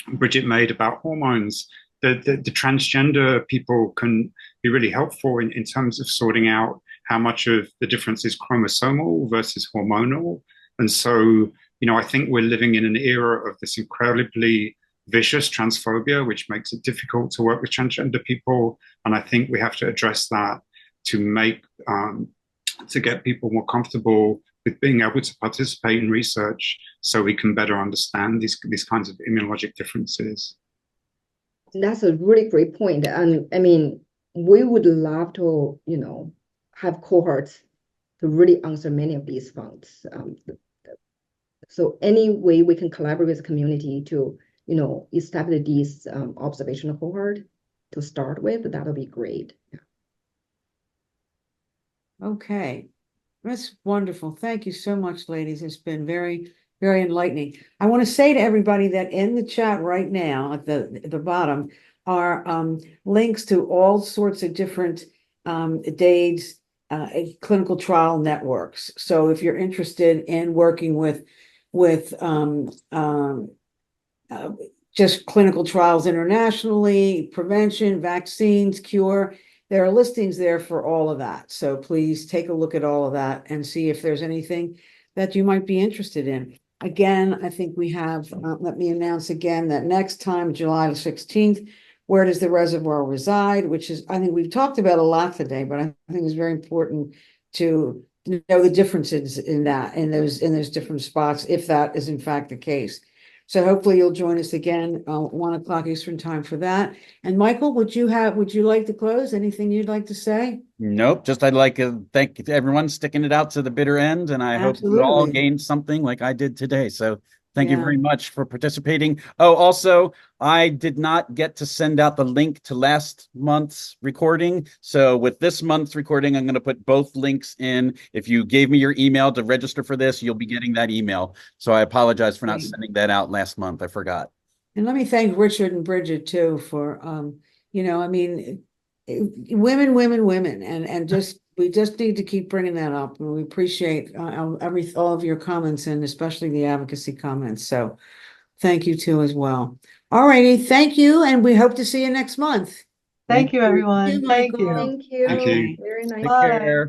Bridgette made about hormones, the transgender people can be really helpful in terms of sorting out how much of the difference is chromosomal versus hormonal. And so, I think we're living in an era of this incredibly vicious transphobia, which makes it difficult to work with transgender people. And I think we have to address that to make, to get people more comfortable with being able to participate in research so we can better understand these kinds of immunologic differences. That's a really great point. And I mean, we would love to, have cohorts to really answer many of these funds. So any way we can collaborate with the community to, establish these observational cohort to start with, that'll be great. Okay, that's wonderful. Thank you so much, ladies. It's been very, very enlightening. I want to say to everybody that in the chat right now at the bottom are links to all sorts of different DAIDs, clinical trial networks. So if you're interested in working with just clinical trials internationally, prevention, vaccines, cure, there are listings there for all of that. So please take a look at all of that and see if there's anything that you might be interested in. Again, I think we have, let me announce again that next time, July the 16th, where does the reservoir reside? Which is, I think we've talked about a lot today, but I think it's very important to know the differences in that, in those different spots, if that is in fact the case. So hopefully you'll join us again, 1 o'clock Eastern time for that. And Michael, would you like to close? Anything you'd like to say? Nope. Just I'd like to thank everyone sticking it out to the bitter end, and I hope you all Absolutely. gained something like I did today. So thank you Yeah. very much for participating. Oh, also, I did not get to send out the link to last month's recording. So with this month's recording, I'm going to put both links in. If you gave me your email to register for this, you'll be getting that email. So I apologize for not Great. sending that out last month. I forgot. And let me thank Richard and Bridgette too for, I mean, women, and we just need to keep bringing that up. And we appreciate all of your comments and especially the advocacy comments. So thank you too as well. All righty, thank you, and we hope to see you next month. Thank you, everyone. Thank Michael. you. Thank you. Thank you. Very nice. Take Bye. care.